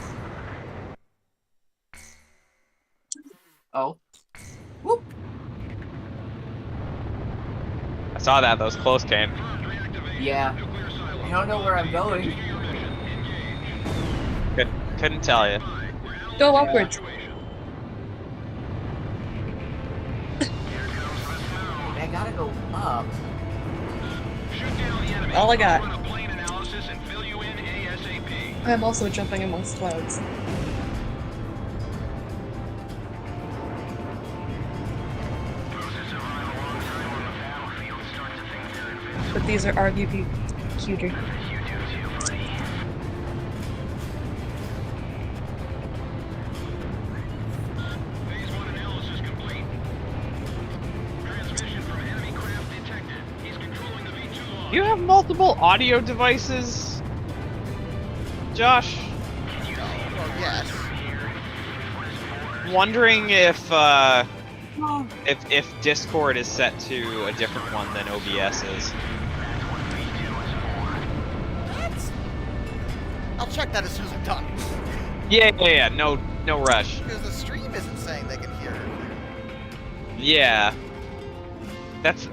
Oh. Whoop. I saw that was close, Kane. Yeah. I don't know where I'm going. Couldn't tell you. Go upwards. I gotta go up. All I got. I'm also jumping amongst clouds. But these are arguably cuter. You have multiple audio devices, Josh? Well, yes. Wondering if Discord is set to a different one than OBS is. What? I'll check that as soon as I'm done. Yeah. No rush. Because the stream isn't saying they can hear it. Yeah. That's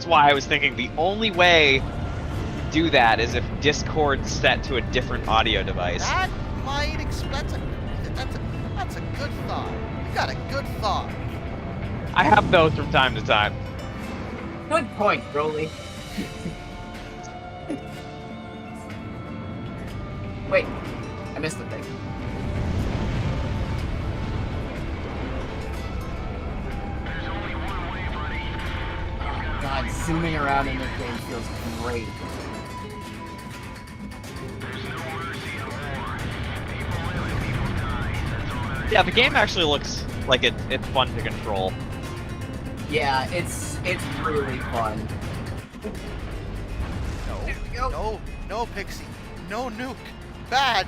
why I was thinking the only way to do that is if Discord's set to a different audio device. That might explain. That's a good thought. You got a good thought. I have those from time to time. Good point, Broly. Wait, I missed the thing. God, zooming around in this game feels great. Yeah, the game actually looks like it's fun to control. Yeah, it's really fun. No, Pixie. No nuke. Bad.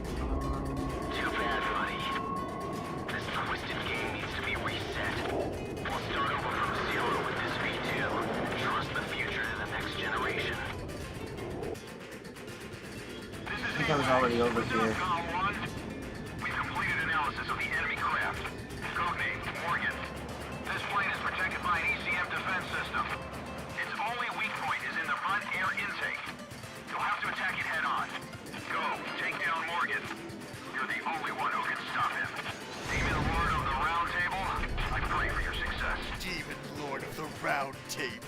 Too bad, buddy. This twisted game needs to be reset. We'll start over from zero with this V2. Trust the future to the next generation. I think I was already over here. We've completed analysis of the enemy craft. Codename Morgan. This plane is protected by an ECM defense system. Its only weak point is in the front air intake. You'll have to attack it head on. Go, take down Morgan. You're the only one who can stop him. Demon Lord of the Round Table, I pray for your success. Demon Lord of the Round Table.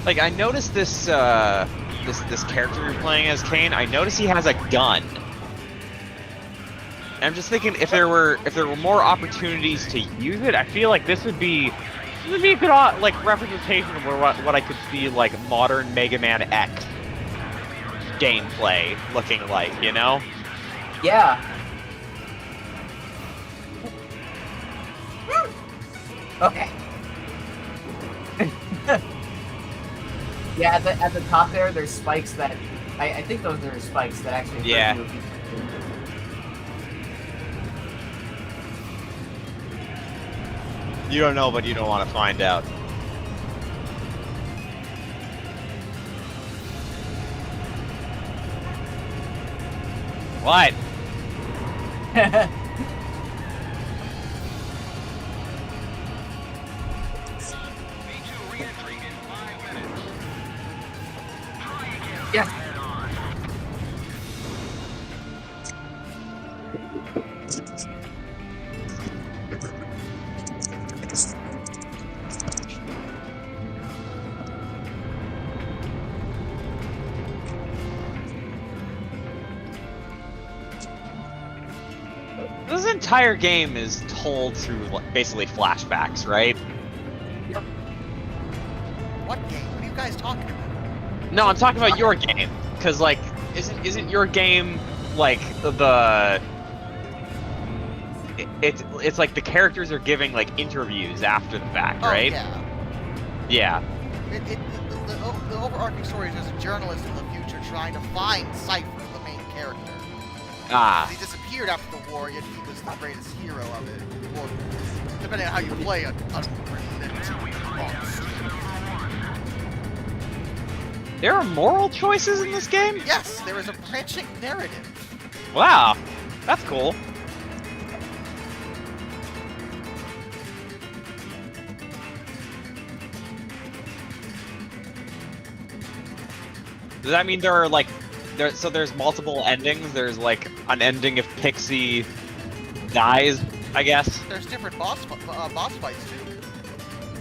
Like, I noticed this character you're playing as, Kane. I noticed he has a gun. And I'm just thinking if there were more opportunities to use it, I feel like this would be a good like representation of what I could see like modern Mega Man X gameplay looking like, you know? Yeah. Okay. Yeah, at the top there's spikes that I think those are spikes that actually hurt Yeah. you if you- You don't know, but you don't want to find out. What? V2 re-entry in 5 minutes. Yeah. This entire game is told through basically flashbacks, right? What game? What are you guys talking about? No, I'm talking about your game, because like, isn't your game like the? It's like the characters are giving like interviews after the fact, right? Oh, Yeah. The overarching story is there's a journalist in the future trying to find Cypher, the main character. Ah. He disappeared after the war, yet he was the greatest hero of it. Or, depending on how you play it. There are moral choices in this game? Yes, there is a branching narrative. Wow, that's cool. Does that mean there are like, so there's multiple endings? There's like an ending if Pixie dies, I guess? There's different boss fights too.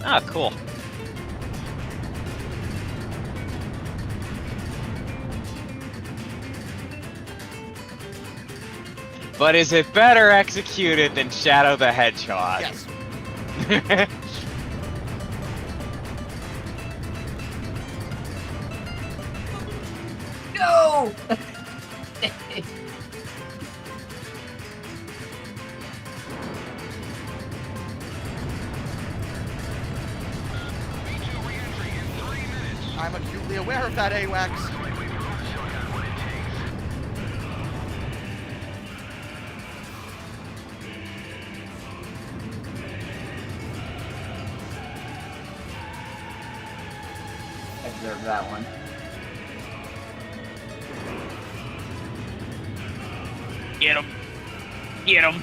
Ah, cool. But is it better executed than Shadow the Hedgehog? Yes. No! I'm acutely aware of that, AWACS. Observe that one. Get him! Get him!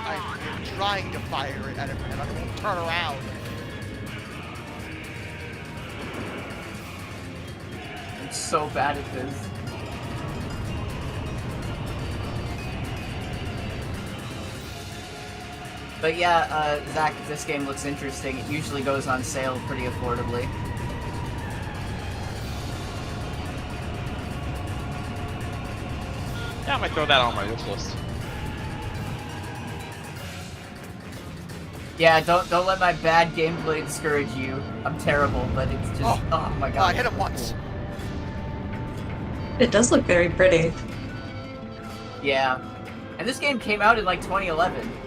I'm trying to fire it at him, and I won't turn around. I'm so bad at this. But yeah, Zach, this game looks interesting. It usually goes on sale pretty affordably. Yeah, I might throw that on my wish list. Yeah, don't let my bad gameplay discourage you. I'm terrible, but it's just oh my god. I hit him once. It does look very pretty. Yeah. And this game came out in like 2011.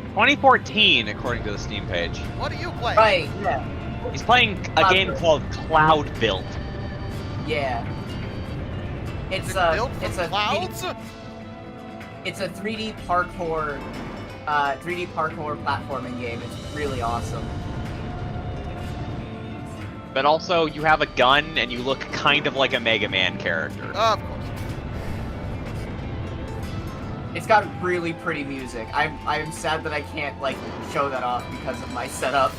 2014, according to the Steam page. What are you playing? Right, yeah. He's playing a game called Cloud Built. Yeah. Is it built from it's a clouds? it's a 3D parkour 3D parkour platforming game. It's really awesome. But also, you have a gun and you look kind of like a Mega Man character. Of course. It's got really pretty music. I'm sad that I can't like show that off because of my setup.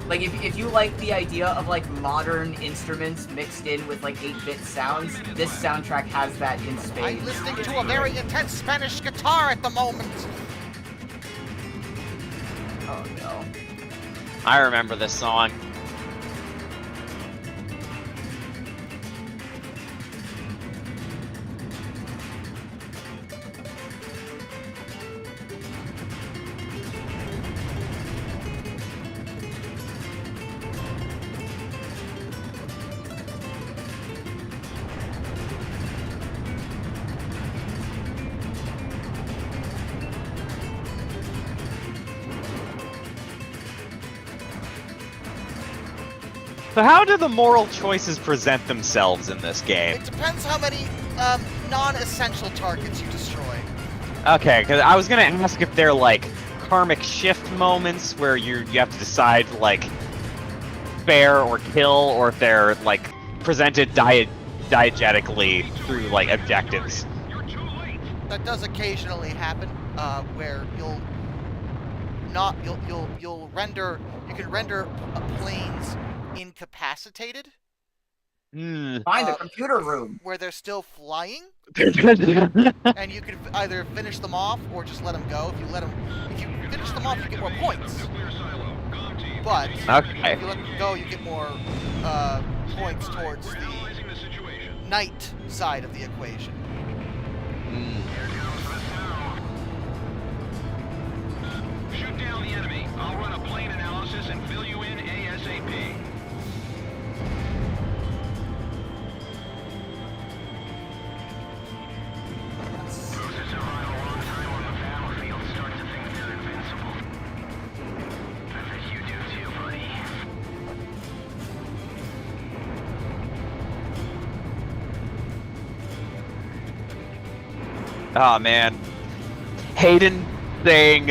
Like if you like the idea of like modern instruments mixed in with like 8-bit sounds, this soundtrack has that in I'm spades. listening to a very intense Spanish guitar at the moment. Oh no. I remember this song. So how do the moral choices present themselves in this game? It depends how many non-essential targets you destroy. Okay, because I was gonna ask if they're like karmic shift moments where you have to decide like fair or kill, or if they're like presented diegetically through like objectives. that does occasionally happen, where you can render planes incapacitated. Find the computer room. Where they're still flying, Okay. and you can either finish them off or just let them go. If you finish them off, you get more points. But if you let them go, you get more points towards the night side of the equation. Shoot down the enemy. I'll run a plane analysis and fill you in ASAP. Those that survive a long time on the battlefield start to think they're invincible. I bet you do too, buddy. Oh man, Hayden saying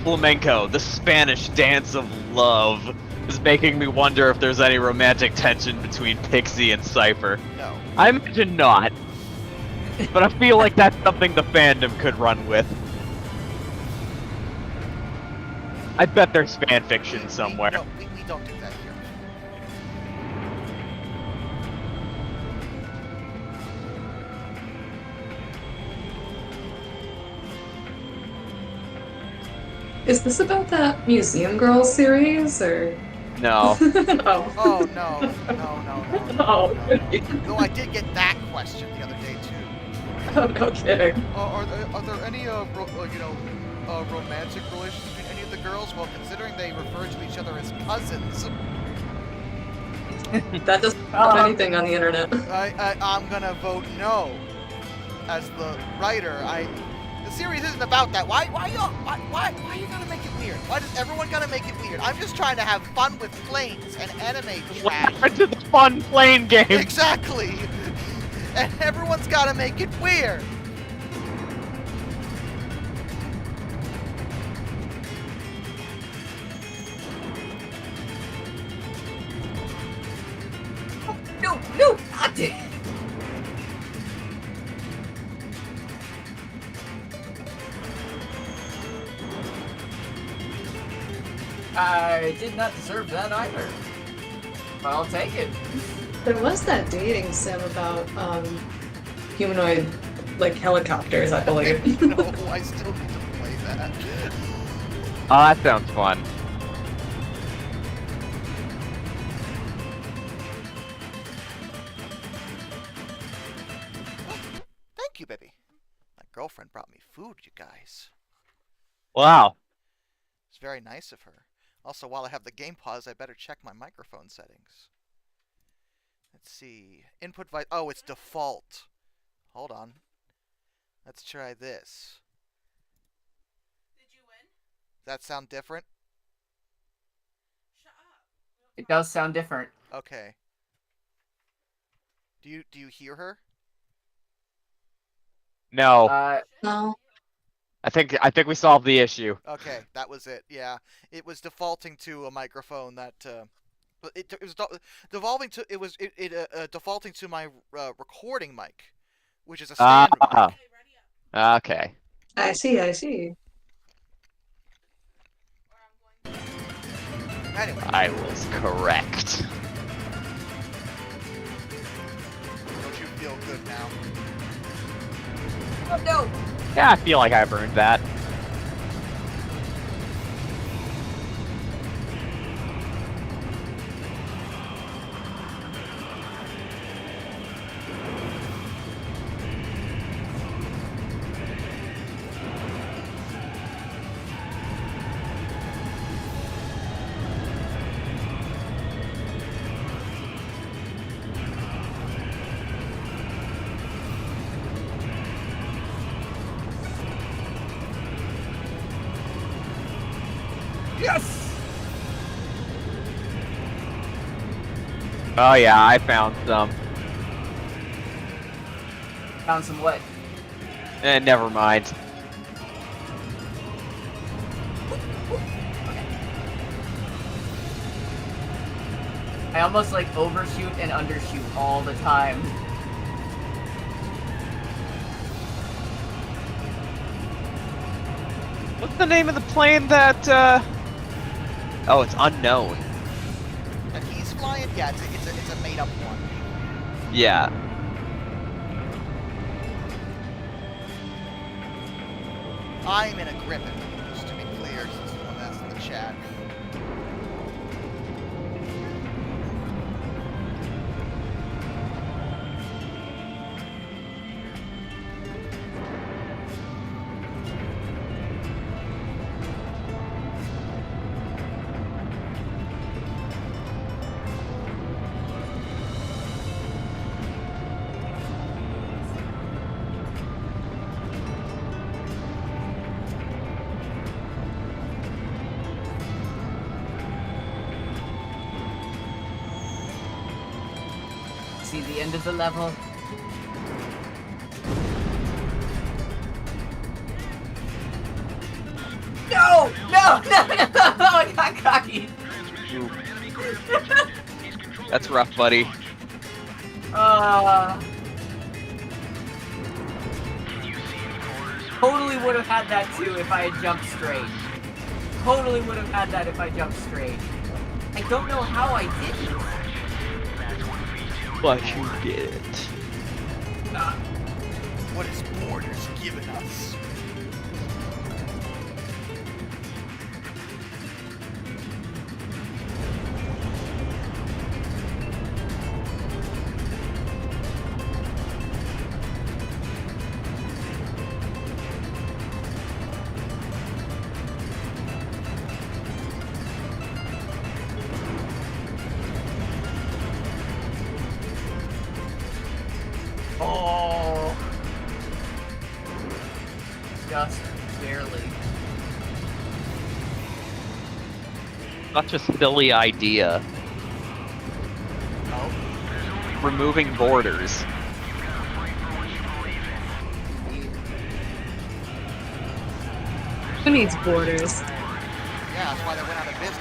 flamenco, the Spanish dance of love, is making me wonder if there's any romantic tension between Pixie and Cypher. No. I imagine not, but I feel like that's something the fandom could run with. I bet there's fan fiction somewhere. We don't do that here. Is this about that Museum Girls series, or? No. Oh. Oh no. Oh. No, I did get that question the other day too. Oh, no kidding. Are there any romantic relations between any of the girls? Well, considering they refer to each other as cousins, That doesn't have anything on the internet. I'm gonna vote no. As the writer, the series isn't about that. Why you gotta make it weird? Why does everyone gotta make it weird? I'm just trying to have fun with planes and anime trash. What to the fun plane game? Exactly. And everyone's gotta make it weird. No, not it. I did not deserve that either. But I'll take it. There was that dating sim about humanoid helicopters, I believe. No, I still need to play that. Oh, that sounds fun. Thank you, baby. My girlfriend brought me food, you guys. Wow. It's very nice of her. Also, while I have the game paused, I better check my microphone settings. Let's see. Input oh, it's default. Hold on. Let's try this. Did you win? Does that sound different? Shut up. It does sound different. Okay. Do you hear her? No. No. I think we solved the issue. Okay, that was it. Yeah, it was defaulting to a microphone that it was devolving to defaulting to my recording mic, which is a stand mic. Okay, ready up. Okay. I see. Or I'm going to... Anyway, I was correct. don't you feel good now? Oh no! Yeah, I feel like I've earned that. Yes! Oh yeah, I found some. Found some what? Never mind. I almost overshoot and undershoot all the time. What's the name of the plane that, Oh, it's unknown. And he's flying? Yeah, it's a made-up one. Yeah. I'm in a Griffin, just to be clear, since someone asked in the chat. See the end of the level? No! No! No! No! I got cocky! That's rough, buddy. Totally would have had that too if I had jumped straight. Totally would have had that if I jumped straight. I don't know how I didn't. But you did. What is Borders giving us? Oh. Just barely. Such a silly idea. Oh. Removing borders. Who needs borders? Yeah, that's why they went out of business.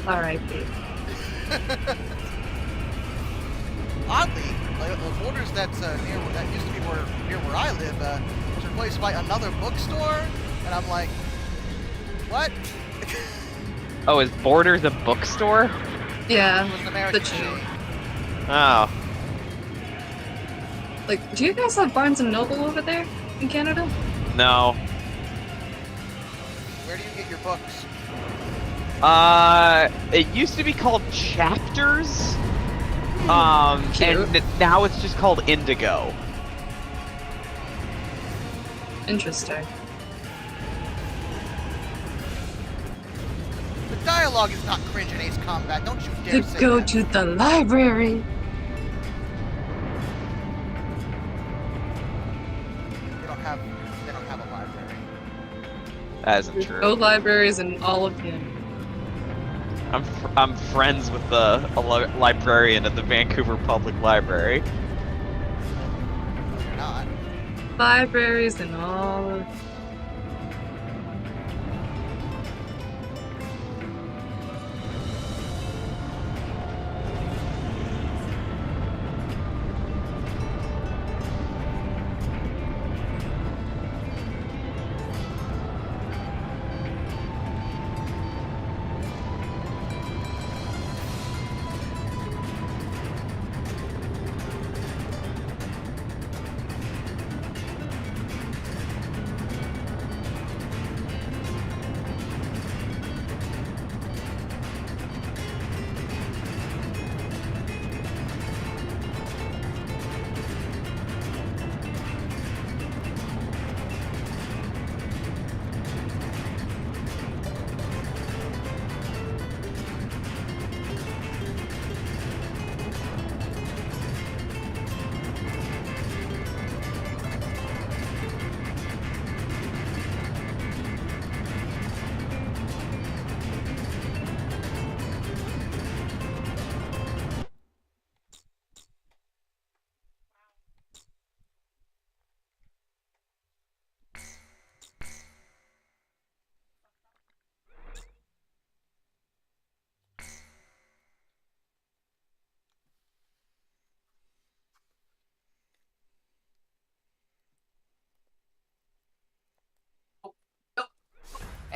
R.I.P. Oddly, like, the Borders that's near that used to be near where I live was replaced by another bookstore, and I'm like, what? Oh, is Borders a bookstore? Yeah, It was an American the chain. chain. Oh. Like, do you guys have Barnes and Noble over there in Canada? No. Where do you get your books? It used to be called Chapters. Cute. And now it's just called Indigo. Interesting. The dialogue is not cringe in Ace Combat. Don't you dare To say go that. to the library. They don't have a library. That isn't There's true. no libraries in all of Canada. I'm friends with a librarian at the Vancouver Public Library. You're not. Libraries in all of...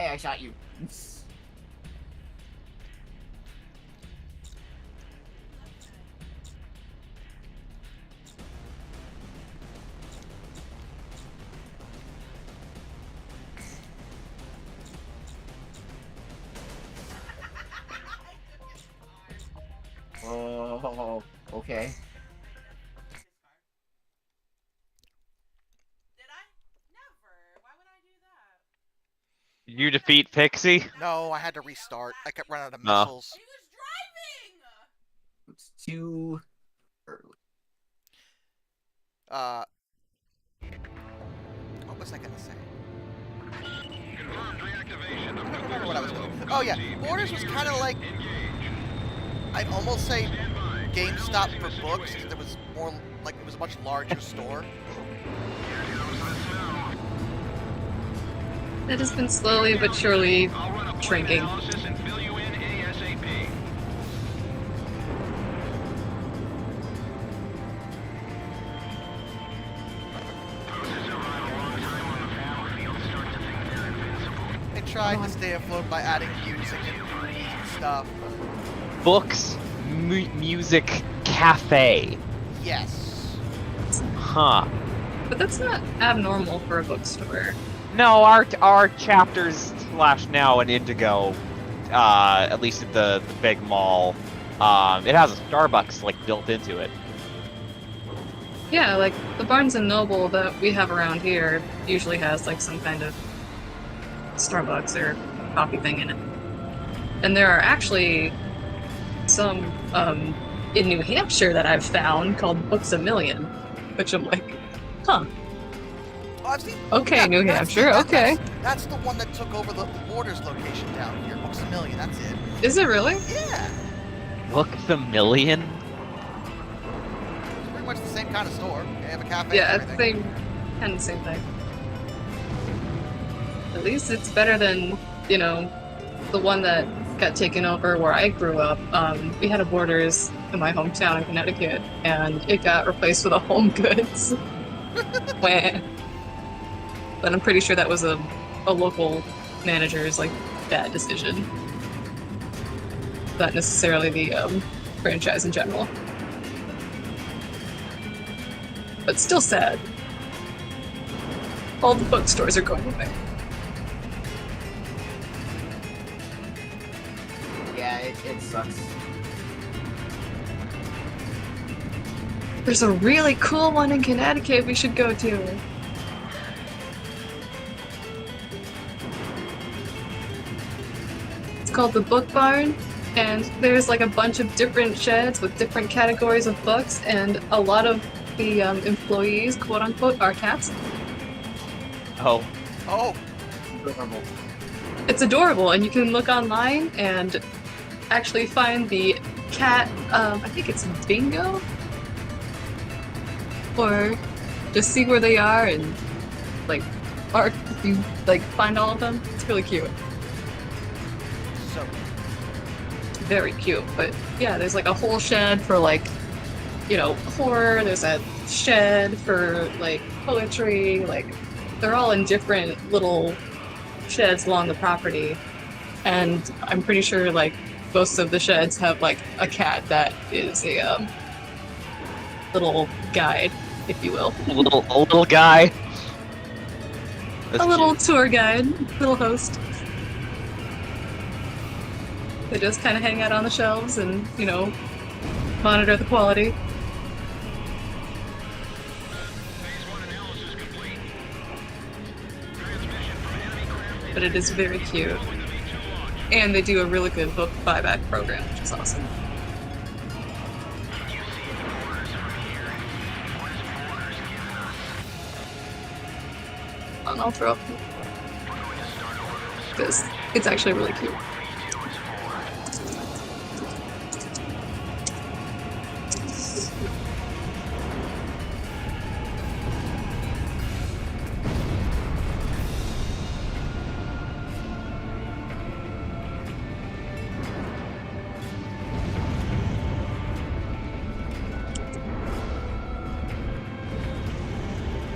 I shot you. Oh, okay. Did I? Never. Why would I do that? Did you defeat Pixie? No, I had to restart. I kept running out of No. missiles. He was driving! It's too early. What was I gonna say? Confirmed reactivation I of don't remember nuclear what I was system. going to. Oh yeah, Borders was kind of like, I'd almost say GameStop for books, because there was more, like, it was a much larger store. It has been slowly but surely I'll run a point shrinking. analysis and fill you in ASAP. They tried to stay afloat by adding music and movies and stuff. Books, music, cafe. Yes. Huh. But that's not abnormal for a bookstore. No, our chapters slash now in Indigo, at least at the big mall, it has a Starbucks like built into it. Yeah, like the Barnes and Noble that we have around here usually has like some kind of Starbucks or coffee thing in it. And there are actually some in New Hampshire that I've found called Books A Million, which I'm like, huh. Oh, I've seen. Okay, yeah, New that's- Hampshire, that- okay. That's the one that took over the Borders location down here. Books A Million, that's it. Is it really? Yeah. Books A Million? It's pretty much the same kind of store. They have a cafe Yeah, and it's everything. kind of the same thing. At least it's better than, you know, the one that got taken over where I grew up. We had a Borders in my hometown in Connecticut, and it got replaced with a Home Goods. Wah. But I'm pretty sure that was a local manager's like bad decision. Not necessarily the franchise in general. But still sad. All the bookstores are going away. Yeah, it sucks. There's a really cool one in Connecticut we should go to. It's called the Book Barn, and there's like a bunch of different sheds with different categories of books, and a lot of the employees, quote unquote, are cats. Oh. Oh, Adorable. It's adorable, and you can look online and actually find the cat, I think it's Bingo? Or just see where they are and, like, art, if you, like, find all of them. It's really cute. so Very cute, but yeah, there's like a whole shed for, like, you know, horror, there's a shed for, like, poetry, like, they're all in different little sheds along the property, and I'm pretty sure, like, most of the sheds have, like, a cat that is a, little guide, if you will. A little guy. That's A little cute. tour guide, little host. They just kind of hang out on the shelves and, you know, monitor the quality. But it is very cute. And they do a really good book buyback program, which is awesome. And I'll throw up because it's actually really cute.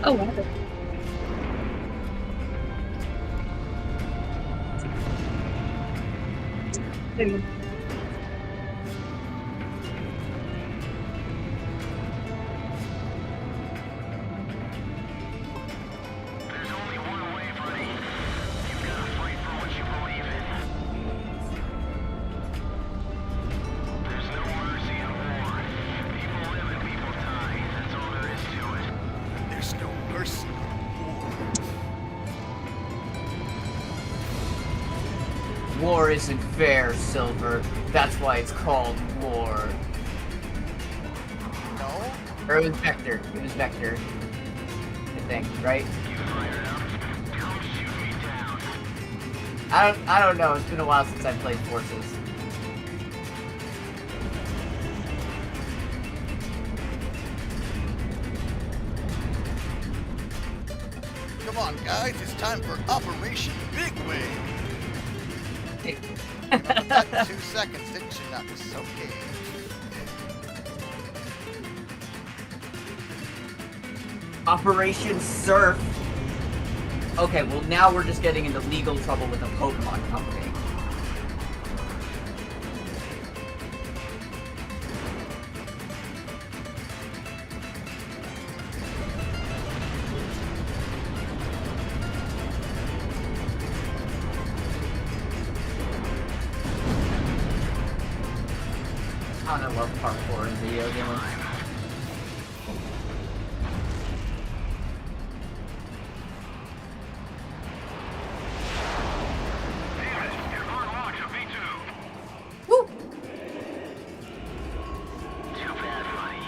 Oh, wow. And There's only one way, buddy. You've got to fight for what you believe in. There's no mercy in war. People live and people die. That's all there is to it. There's no mercy. War isn't fair, Silver. That's why it's called war. No? Or it was Vector. It was Vector. I think, right? You fired up. Come shoot me down. I don't know. It's been a while since I played Forces. Come on, guys. It's time for Operation Big Wave. That 2 seconds, didn't you notice? Okay. Operation Surf. Okay, well now we're just getting into legal trouble with a Pokemon company. I love parkour in video games. Damn it! You're on launch of V2. Woo! Too bad, buddy.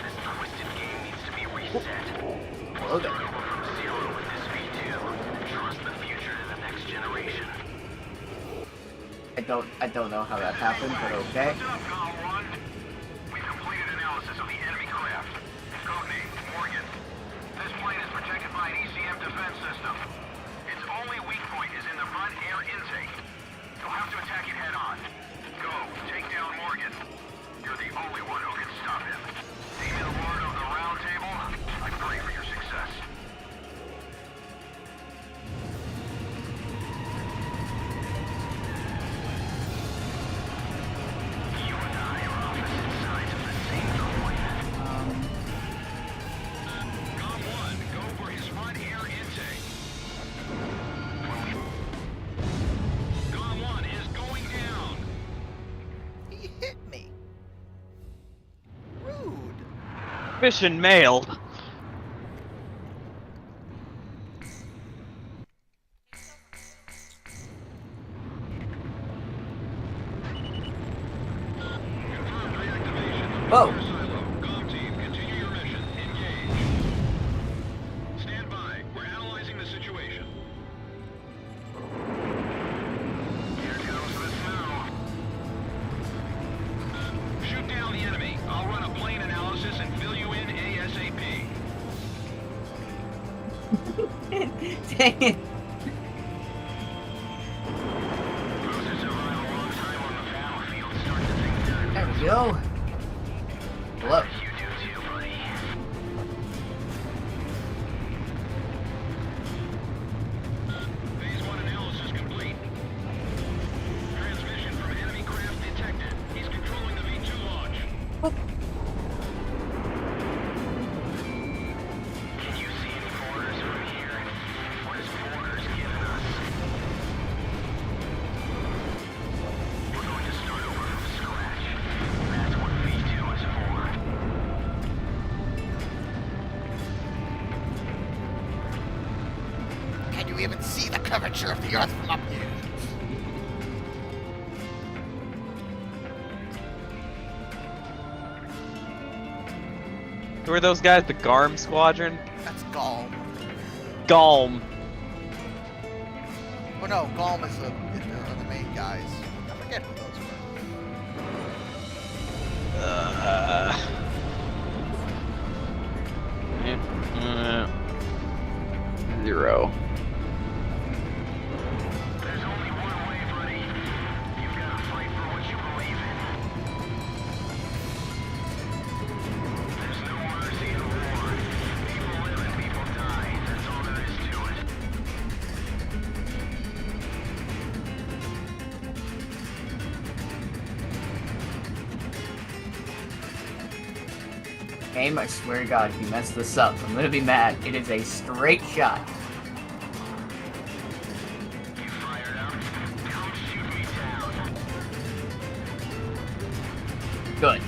This twisted game needs to be reset. Okay. Start over from zero with this V2. Trust the future to the next generation. I don't know how that happened, but okay. Listen up, Call 1. We've completed analysis of the enemy craft. Codename Morgan. This plane is protected by an ECM defense system. Its only weak point is in the front air intake. You'll have to attack it head on. Go, take down Morgan. You're the only one who can stop him. Name the Lord of the Round Table. I pray for your success. You and I are opposite sides of the same coin. Com 1, go for his front air intake. Com 1 is going down. He hit me. Rude. Mission mailed. Confirmed reactivation. Whoa! Silo. Com team, continue your mission. Engage. Stand by. We're analyzing the situation. Here comes the snow. Shoot down the enemy. I'll run a plane analysis and fill you in ASAP. Dang it! Cruisers have run a long time on the battlefield. Start to think they're There we go. Hello. You do too, buddy. Phase 1 analysis complete. Transmission from enemy craft detected. He's controlling the V2 launch. Can you see any borders from here? What is borders giving us? We're going to start over from scratch. That's what V2 is for. Can you even see the curvature of the Earth from up here? Who are those guys? The Garm Squadron? That's Galm. Galm. Oh no, Galm is the main guys. I forget who those were. 0. There's only one way, buddy. You've got to fight for what you believe in. There's no mercy in war. People live and people die. That's all there is to it. Aim, I swear to God, if you mess this up, I'm gonna be mad. It is a straight shot. Good.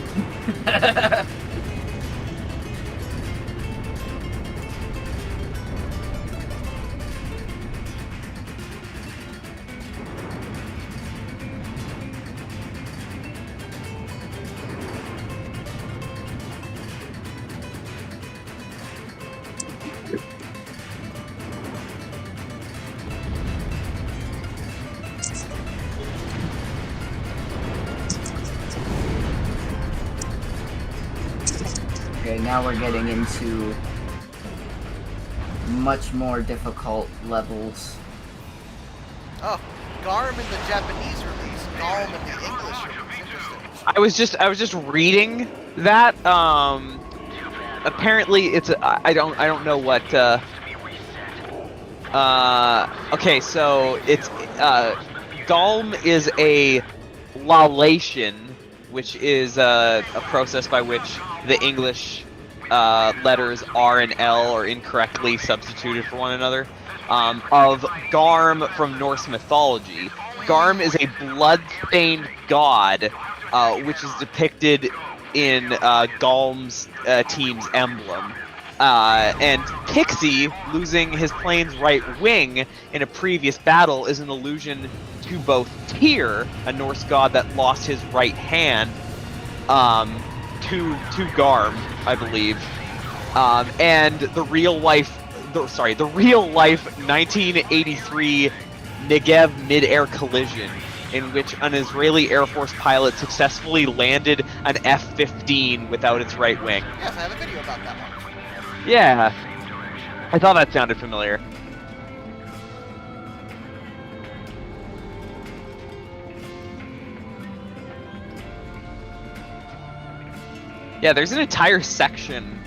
Okay, now we're getting into much more difficult levels. Oh, Garm in the Japanese release, Garm in the English release. Interesting. I was just reading that. Apparently it's I don't know what. Okay, so it's Galm is a lalation, which is a process by which the English letters R and L are incorrectly substituted for one another. Of Garm from Norse mythology. Garm is a blood-stained god, which is depicted in Galm's team's emblem. And Pixie losing his plane's right wing in a previous battle is an allusion to both Tyr, a Norse god that lost his right hand, to Garm, I believe, and the real life 1983 Negev mid-air collision, in which an Israeli Air Force pilot successfully landed an F-15 without its right wing. Yes, I have a video about that one. Yeah, I thought that sounded familiar. Yeah, there's an entire section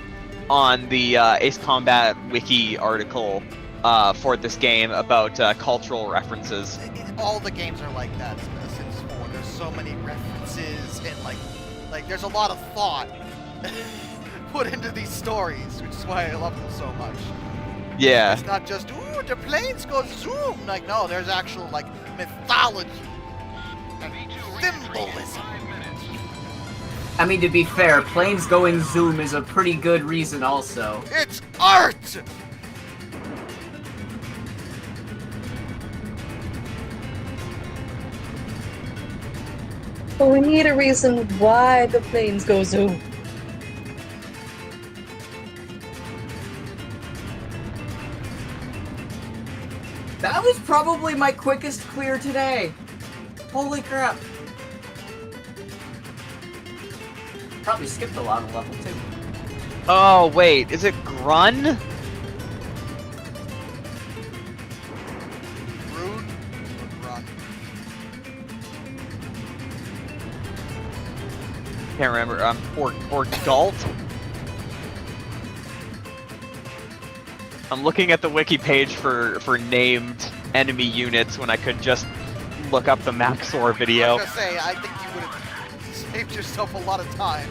on the Ace Combat Wiki article for this game about cultural references. All the games are like that since 4. There's so many references and like there's a lot of thought put into these stories, which is why I love them so much. Yeah. It's not just, ooh, the planes go zoom. Like, no, there's actual, like, mythology and symbolism. I mean, to be fair, planes going zoom is a pretty good reason also. It's art! But we need a reason why the planes go zoom. That was probably my quickest clear today. Holy crap. Probably skipped a lot of level too. Oh wait, is it Grun? Rude or run? Can't remember. Or Galt. I'm looking at the wiki page for named enemy units when I could just look up the Maxor video. I was gonna say, I think you would have saved yourself a lot of time.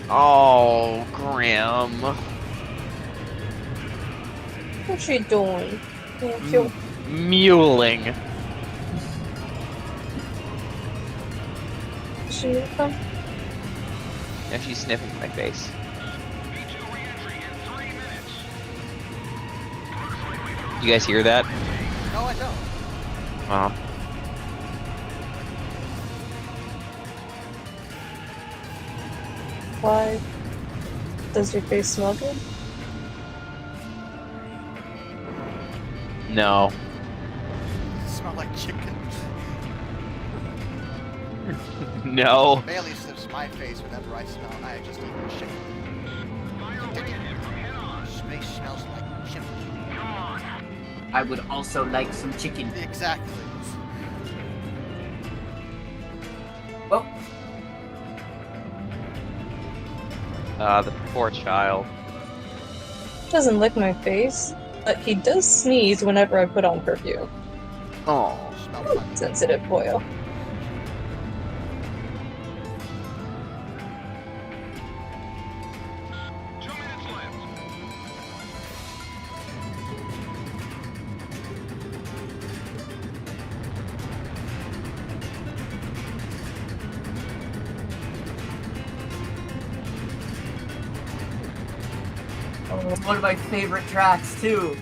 Oh, Graham. What's she doing? Mewling. She come? Yeah, she's sniffing my face. You guys hear that? No, I don't. Oh. Why? Does your face smell good? No. Smell like chicken. No. Bailey sniffs my face whenever I smell. I just eat chicken. Space smells like chicken. Come on. I would also like some chicken. Exactly. Well, The poor child. Doesn't lick my face, but he does sneeze whenever I put on perfume. Oh. Smell funny. Sensitive boil. oh, it's one of my favorite tracks too.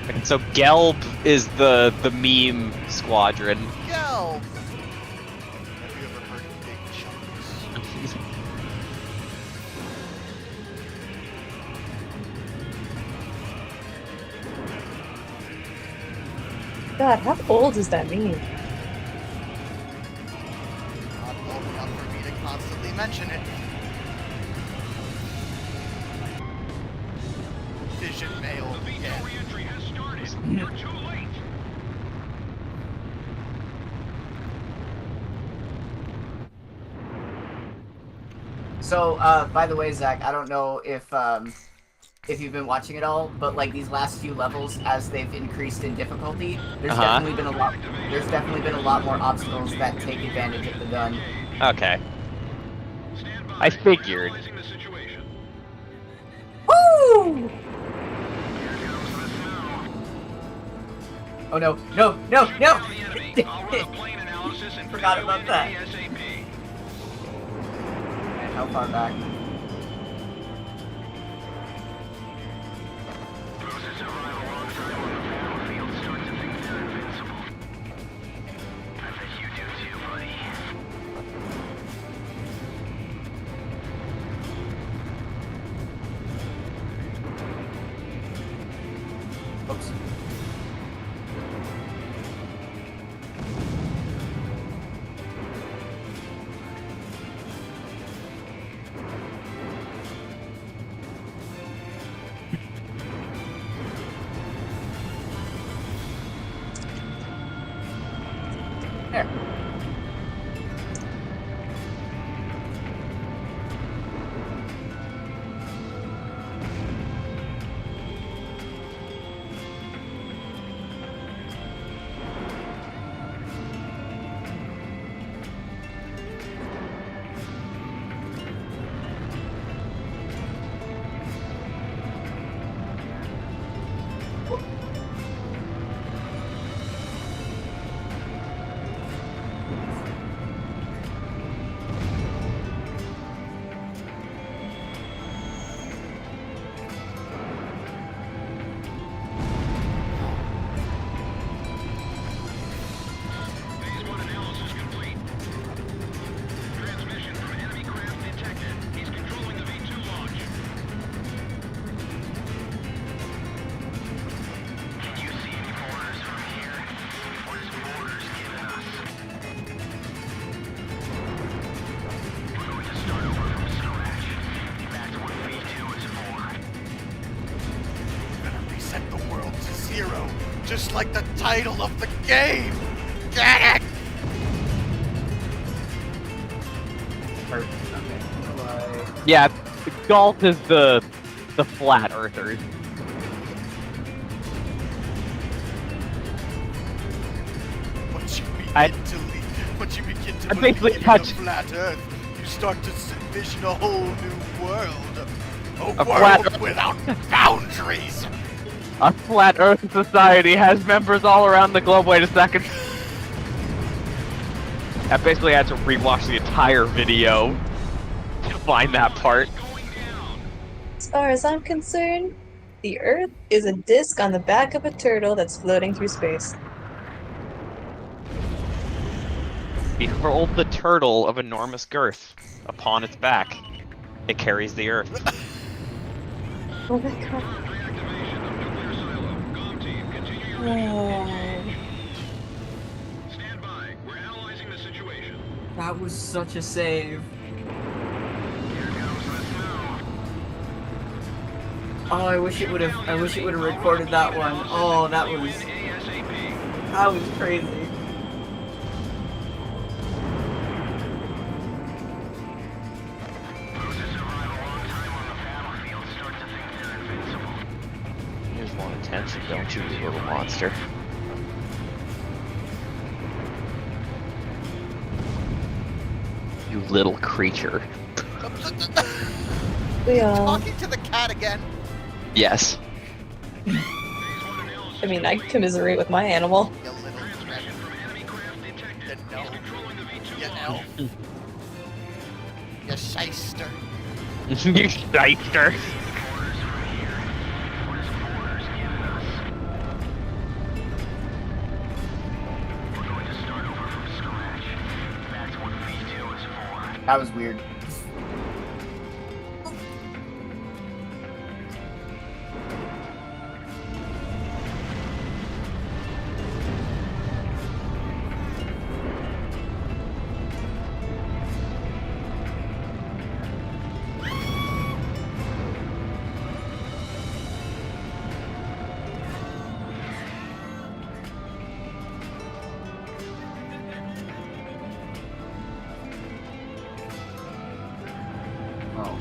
And so Gelb is the meme squadron. Yo! Have you ever heard of big chunks? God, how old does that mean? Not old enough for me to constantly mention it. Vision mail again. Re-entry has started. You're too late. So, by the way, Zach, I don't know if you've been watching it all, but like these last few levels, as they've increased in difficulty, there's definitely been a lot. There's definitely been a lot more obstacles that take advantage of the gun. Okay. Stand by. I figured. Analyzing the situation. Woo! Here comes the snow. Oh no! No! No! No! On the enemy. I'll run a plane analysis and Forgot video about that. ASAP. And how far back? Those who survive alongside on the battlefield start to think they're invincible. I bet you do too, buddy. Oops. like the title of the game! Get it! Okay. Yeah, Galt is the flat earthers. Once you begin to I believe basically in touched- the flat Earth, you start to envision a whole new world. A flat world without boundaries. A flat Earth society has members all around the globe. Wait a second. I basically had to rewatch the entire video to find that part. As far as I'm concerned, the Earth is a disc on the back of a turtle that's floating through space. Behold the turtle of enormous girth. Upon its back, it carries the Earth. Oh my god. Stand by. We're analyzing the situation. That was such a save. Oh, I wish it would have recorded that one. Oh, that was crazy. Here's one attention, don't you, you little monster. You little creature. We Talking to the cat again. Yes. I mean, I commiserate with my animal. You little dragon. You elf. You shyster. You shyster. That was weird. Oh.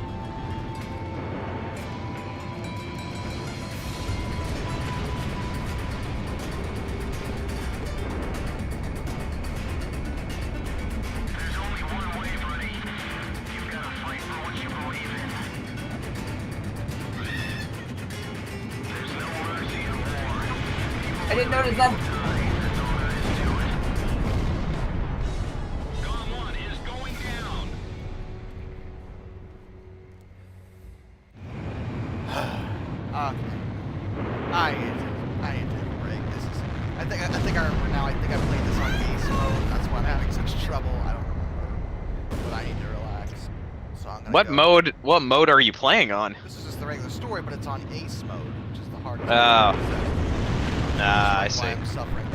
There's only one way, buddy. You've got to fight for what you believe in. There's no mercy in war. I didn't notice that. Gone 1 is going down. I need to break. This is. I think I remember now. I think I played this on ace mode. That's why I'm having such trouble. I don't remember. But I need to relax. So I'm gonna go. What mode are you playing on? This is just the regular story, but it's on ace mode, which is the hardest. Oh. That's I why see. I'm suffering.